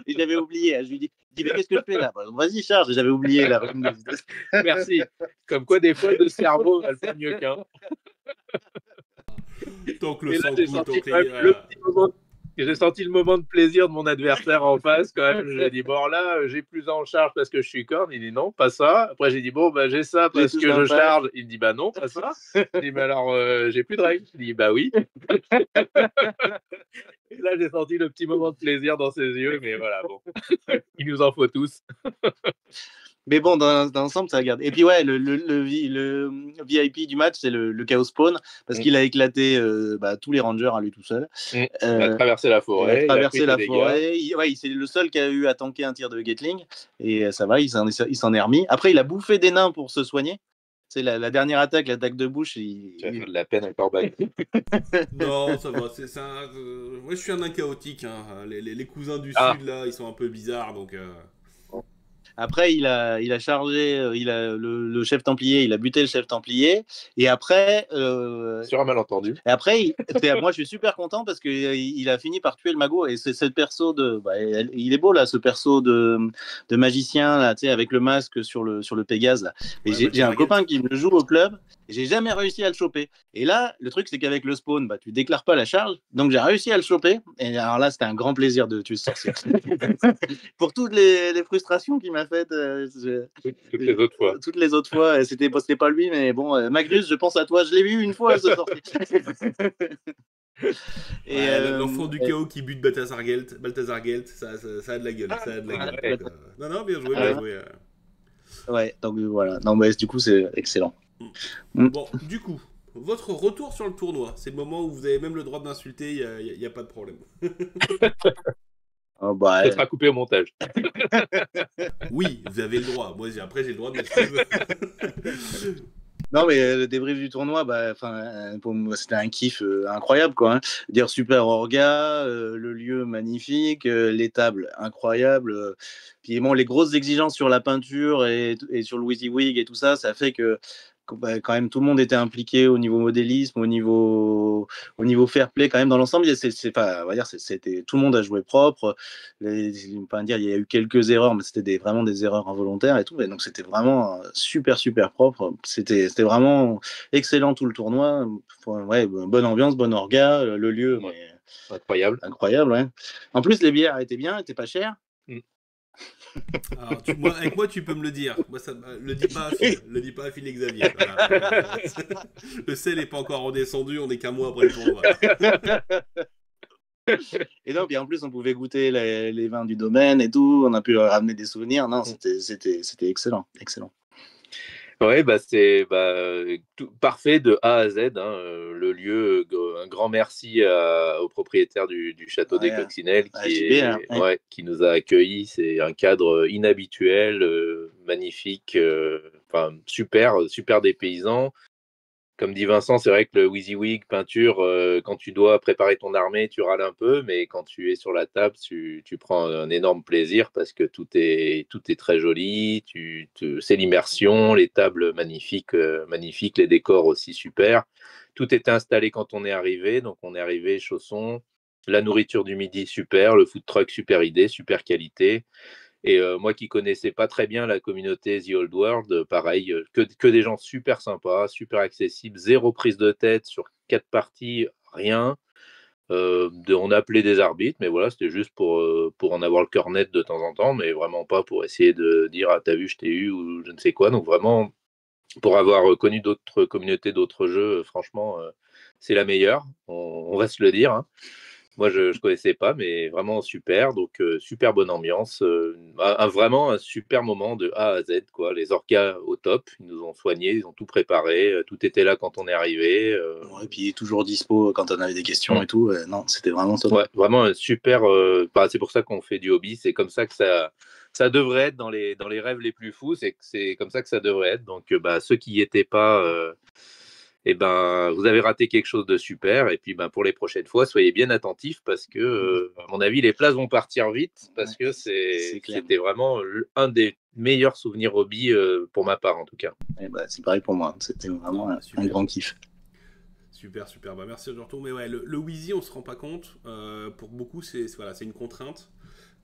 Et j'avais oublié. Je lui dis mais qu'est-ce que je fais là? Vas-y, charge. J'avais oublié là. Merci. Comme quoi, des fois, le cerveau valent pas mieux qu'un. Tant que le Et là, sang j'ai coule, senti, tant que j'ai senti le moment de plaisir de mon adversaire en face quand même. J'ai dit bon là j'ai plus en charge parce que je suis corne. Il dit non pas ça. Après j'ai dit bon bah j'ai ça parce que je charge. Il dit bah non pas ça. Je dis mais alors j'ai plus de règles. Il dit bah oui. Et là j'ai senti le petit moment de plaisir dans ses yeux. Mais voilà bon, il nous en faut tous. Mais bon, dans l'ensemble, ça garde. Et puis, ouais, le VIP du match, c'est le Chaos Spawn, parce qu'il a éclaté tous les Rangers à lui tout seul. Il a traversé la forêt. C'est le seul qui a eu à tanker un tir de Gatling. Et ça va, il s'en est remis. Après, il a bouffé des nains pour se soigner. C'est la dernière attaque, l'attaque de bouche. Tu as fait de la peine à Corbeil. Non, ça va. Moi, je suis un nain chaotique. Hein. Les cousins du Sud, là, ils sont un peu bizarres, donc... Après, il a chargé le chef templier, il a buté le chef templier. Et après. Sur un malentendu. Et après, moi, je suis super content parce qu'il a fini par tuer le magot. Et c'est ce perso il est beau, là, ce perso de magicien, là, tu sais, avec le masque sur le Pégase. Là. Et j'ai un copain qui me joue au club. Et j'ai jamais réussi à le choper. Et là, le truc, c'est qu'avec le spawn, tu déclares pas la charge. Donc, j'ai réussi à le choper. Et alors là, c'était un grand plaisir de tuer ce sorcier. Pour toutes les frustrations qu'il m'a faites. Toutes les autres fois. C'était pas lui, mais bon, Magnus, je pense à toi. Je l'ai vu une fois, ce sorcier. L'enfant du chaos qui bute Balthazar Gelt, ça a de la gueule. Ça a de la gueule. Non, bien joué, bien joué. Ouais, donc voilà. Non, mais du coup, c'est excellent. Bon, du coup, votre retour sur le tournoi, c'est le moment où vous avez même le droit d'insulter, il n'y a pas de problème. Ça sera coupé au montage. Oui, vous avez le droit. Moi, après, j'ai le droit de m'exprimer. Non, mais le débrief du tournoi, pour moi, c'était un kiff incroyable, quoi. Hein. Dire super orga, le lieu magnifique, les tables incroyables. Puis bon, les grosses exigences sur la peinture et sur le WYSIWYG et tout ça, ça fait que quand même tout le monde était impliqué au niveau modélisme, au niveau fair play quand même dans l'ensemble. On va dire, c'était tout le monde a joué propre. Pas dire, il y a eu quelques erreurs, mais c'était vraiment des erreurs involontaires et tout. Et donc c'était vraiment super propre. C'était vraiment excellent tout le tournoi. Ouais, bonne ambiance, bonne orga, le lieu. Ouais. Incroyable, ouais. En plus les bières étaient bien, étaient pas chères. Alors, avec moi, tu peux me le dire. Moi, le dis pas à Phil et Xavier. Voilà. Le sel n'est pas encore redescendu, on est qu'un mois après le tournoi. Et donc, en plus, on pouvait goûter les vins du domaine et tout. On a pu ramener des souvenirs. Non, c'était excellent. Ouais, c'est tout, parfait de A à Z. Hein, le lieu, un grand merci au propriétaire du château des Coccinelles qui nous a accueillis. C'est un cadre inhabituel, magnifique, super dépaysant. Comme dit Vincent, c'est vrai que le WYSIWYG peinture, quand tu dois préparer ton armée, tu râles un peu, mais quand tu es sur la table, tu prends un énorme plaisir parce que tout est très joli. C'est l'immersion, les tables magnifiques, les décors aussi super. Tout était installé quand on est arrivé, donc on est arrivé chausson. La nourriture du midi super, le food truck super idée, super qualité. Et moi qui connaissais pas très bien la communauté The Old World, pareil, que des gens super sympas, super accessibles, zéro prise de tête sur 4 parties, rien. On a appelé des arbitres, mais voilà, c'était juste pour en avoir le cœur net de temps en temps, mais vraiment pas pour essayer de dire « Ah, t'as vu, je t'ai eu » ou je ne sais quoi. Donc vraiment, pour avoir connu d'autres communautés, d'autres jeux, franchement, c'est la meilleure, on va se le dire. Hein. Moi, je ne connaissais pas, mais vraiment super. Donc, super bonne ambiance. Vraiment un super moment de A à Z. Quoi. Les orcas au top. Ils nous ont soignés, ils ont tout préparé. Tout était là quand on est arrivé. Et puis, toujours dispo quand on avait des questions et tout. Non, c'était vraiment top. Ouais, vraiment un super. C'est pour ça qu'on fait du hobby. C'est comme ça que ça devrait être dans les rêves les plus fous, c'est comme ça que ça devrait être. Donc, ceux qui n'y étaient pas, vous avez raté quelque chose de super. Et puis, pour les prochaines fois, soyez bien attentifs parce que, à mon avis, les places vont partir vite parce que c'était vraiment un des meilleurs souvenirs hobby pour ma part, en tout cas. C'est pareil pour moi. C'était vraiment un grand kiff. Super. Merci de retour. Mais ouais, le Wheezy, on se rend pas compte. Pour beaucoup, c'est une contrainte.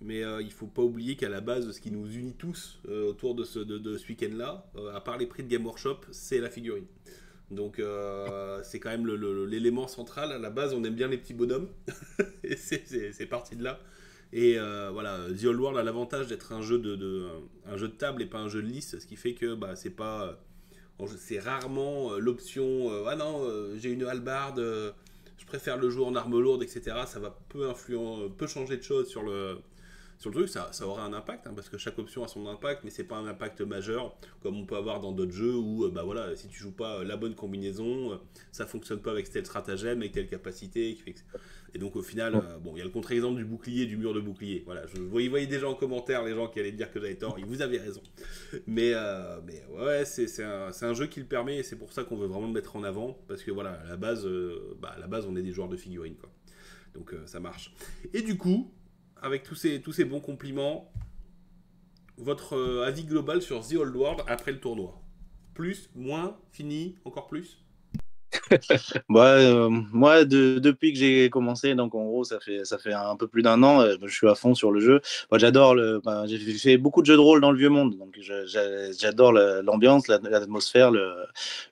Mais il faut pas oublier qu'à la base, ce qui nous unit tous autour de ce week-end-là, à part les prix de Game Workshop, c'est la figurine. Donc c'est quand même l'élément central. À la base, on aime bien les petits bonhommes. Et c'est parti de là. Et voilà, The Old World a l'avantage d'être un jeu de table et pas un jeu de liste, ce qui fait que c'est rarement l'option j'ai une hallebarde, je préfère le jouer en arme lourde, etc. Ça va peu changer de choses sur le truc. Ça aura un impact, parce que chaque option a son impact, mais c'est pas un impact majeur comme on peut avoir dans d'autres jeux où si tu joues pas la bonne combinaison, ça fonctionne pas avec tel stratagème, avec telle capacité. Et donc au final, il y a le contre-exemple du bouclier, du mur de bouclier. Voilà, je voyais déjà en commentaire les gens qui allaient dire que j'avais tort, et vous avez raison. Mais ouais, c'est un jeu qui le permet, et c'est pour ça qu'on veut vraiment le mettre en avant, parce que voilà, à la base, on est des joueurs de figurines, quoi. Donc ça marche. Et du coup, avec tous ces bons compliments, votre avis global sur The Old World après le tournoi? Plus, moins, fini, encore plus? Moi, depuis que j'ai commencé, donc en gros, ça fait un peu plus d'1 an, je suis à fond sur le jeu. Moi, j'adore j'ai fait beaucoup de jeux de rôle dans le vieux monde, donc j'adore l'ambiance, l'atmosphère, le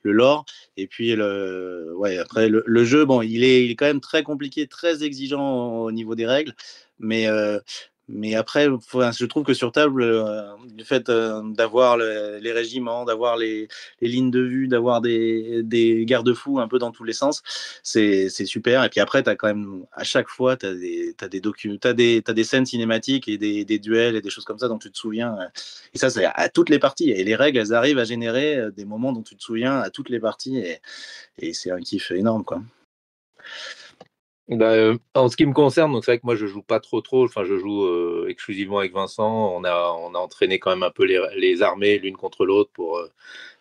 lore. Et puis, après, le jeu, il est quand même très compliqué, très exigeant au niveau des règles, mais après, je trouve que sur table, le fait d'avoir les régiments, d'avoir les lignes de vue, d'avoir des garde-fous un peu dans tous les sens, c'est super. Et puis après, t'as quand même, à chaque fois, t'as des scènes cinématiques et des duels et des choses comme ça dont tu te souviens. Et ça, c'est à toutes les parties. Et les règles, elles arrivent à générer des moments dont tu te souviens à toutes les parties. Et c'est un kiff énorme, quoi. En ce qui me concerne, donc c'est vrai que moi je joue pas trop, enfin je joue exclusivement avec Vincent. On a entraîné quand même un peu les armées l'une contre l'autre pour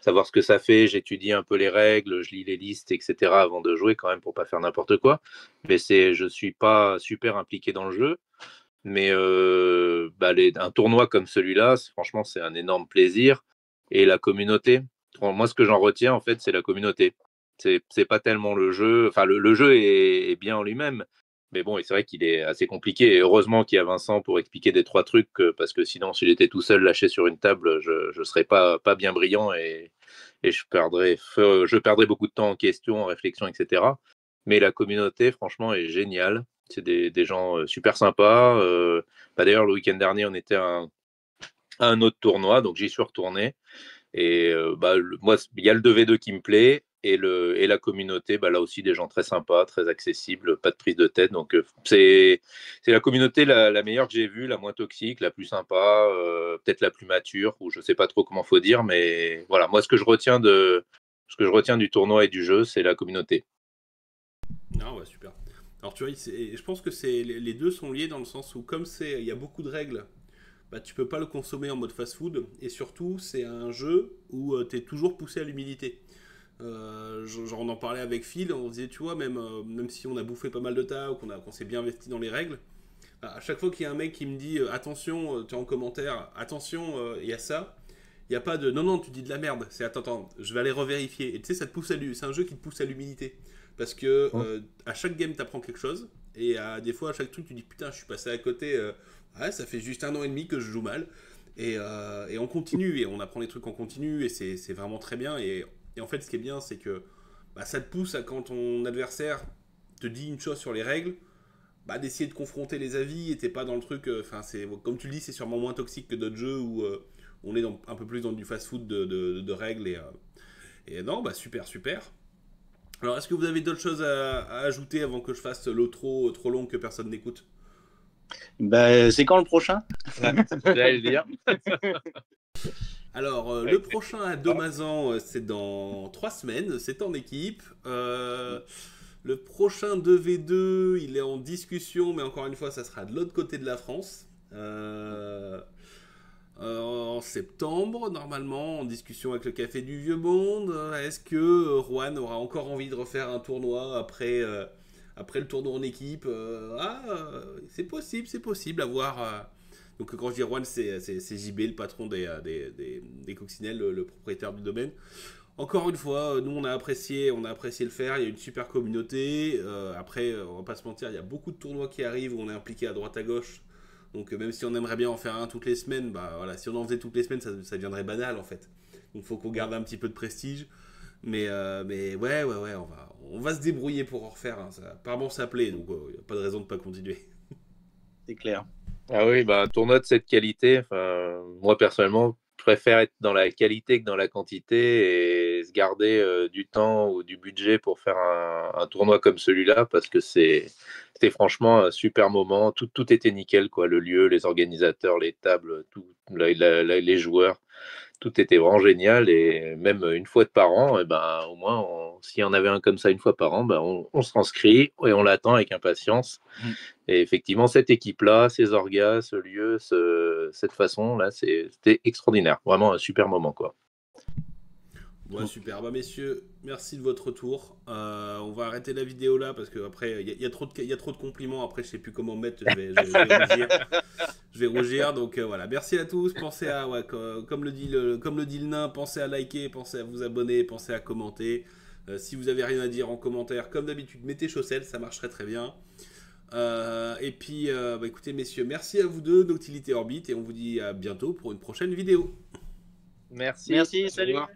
savoir ce que ça fait. J'étudie un peu les règles, je lis les listes, etc. avant de jouer quand même pour pas faire n'importe quoi. Mais je suis pas super impliqué dans le jeu. Mais un tournoi comme celui-là, franchement c'est un énorme plaisir. Et la communauté, moi ce que j'en retiens en fait c'est la communauté. C'est pas tellement le jeu. Enfin, le jeu est bien en lui-même. Mais bon, c'est vrai qu'il est assez compliqué. Et heureusement qu'il y a Vincent pour expliquer 2-3 trucs, parce que sinon, s'il était tout seul lâché sur une table, je serais pas bien brillant et je perdrais beaucoup de temps en questions, en réflexion, etc. Mais la communauté, franchement, est géniale. C'est des gens super sympas. D'ailleurs, le week-end dernier, on était à un autre tournoi, donc j'y suis retourné. Et moi, il y a le 2v2 qui me plaît. Et la communauté, là aussi, des gens très sympas, très accessibles, pas de prise de tête. Donc, c'est la communauté la meilleure que j'ai vue, la moins toxique, la plus sympa, peut-être la plus mature, ou je sais pas trop comment faut dire. Mais voilà, moi, ce que je retiens du tournoi et du jeu, c'est la communauté. Ah ouais, super. Alors, tu vois, je pense que les deux sont liés dans le sens où, comme il y a beaucoup de règles, tu peux pas le consommer en mode fast-food. Et surtout, c'est un jeu où tu es toujours poussé à l'humilité. On en parlait avec Phil, on disait, tu vois, même si on a bouffé pas mal de tas, qu'on s'est bien investi dans les règles, à chaque fois qu'il y a un mec qui me dit attention, tu es en commentaire, attention, il y a ça, il n'y a pas de non, tu dis de la merde, c'est attends, je vais aller revérifier. Et tu sais, ça te pousse c'est un jeu qui te pousse à l'humilité. Parce que à chaque game, tu apprends quelque chose, et des fois, à chaque truc, tu dis putain, je suis passé à côté, ça fait juste 1 an et demi que je joue mal. Et on continue, et on apprend les trucs en continu, et c'est vraiment très bien. Et en fait, ce qui est bien, c'est que ça te pousse à, quand ton adversaire te dit une chose sur les règles, d'essayer de confronter les avis, et t'es pas dans le truc. Comme tu le dis, c'est sûrement moins toxique que d'autres jeux où on est un peu plus dans du fast-food de règles. Et non, super. Alors, est-ce que vous avez d'autres choses à ajouter avant que je fasse l'outro trop long que personne n'écoute? C'est quand le prochain? J'allais le dire. Alors, le prochain à Domazan, c'est dans 3 semaines, c'est en équipe. Le prochain 2v2, il est en discussion, mais encore une fois, ça sera de l'autre côté de la France. en septembre, normalement, en discussion avec le Café du Vieux Monde. Est-ce que Juan aura encore envie de refaire un tournoi après le tournoi en équipe? C'est possible à voir. Donc quand je dis Juan, c'est JB, le patron des Coccinelles, le propriétaire du domaine. Encore une fois, nous on a apprécié le faire, il y a une super communauté. Après, on va pas se mentir, il y a beaucoup de tournois qui arrivent où on est impliqué à droite à gauche. Donc même si on aimerait bien en faire un toutes les semaines, bah voilà, si on en faisait toutes les semaines, ça deviendrait banal en fait. Donc il faut qu'on garde un petit peu de prestige. Mais ouais, on va se débrouiller pour en refaire. Hein. Ça, apparemment ça plaît, donc il n'y a pas de raison de pas continuer. C'est clair. Ah oui, bah, un tournoi de cette qualité, moi personnellement, je préfère être dans la qualité que dans la quantité et se garder du temps ou du budget pour faire un tournoi comme celui-là parce que c'était franchement un super moment. Tout était nickel, quoi. Le lieu, les organisateurs, les tables, tout, les joueurs. Tout était vraiment génial et même une fois par an, et ben, au moins, s'il y en avait un comme ça une fois par an, ben, on se inscrit et on l'attend avec impatience. Et effectivement, cette équipe-là, ces orgas, ce lieu, cette façon-là, c'était extraordinaire. Vraiment un super moment, quoi. Ouais, super. Bah, messieurs, merci de votre retour. On va arrêter la vidéo là parce qu'après, il y a trop de compliments. Après, je sais plus comment mettre. Je vais rougir. Je vais rougir. Donc voilà. Merci à tous. Pensez à, comme le dit le nain, pensez à liker, pensez à vous abonner, pensez à commenter. Si vous avez rien à dire en commentaire, comme d'habitude, mettez chaussettes, ça marcherait très bien. Et puis, bah, écoutez, messieurs, merci à vous deux, Noctilité Orbit, et on vous dit à bientôt pour une prochaine vidéo. Merci. Merci, Au salut. revoir.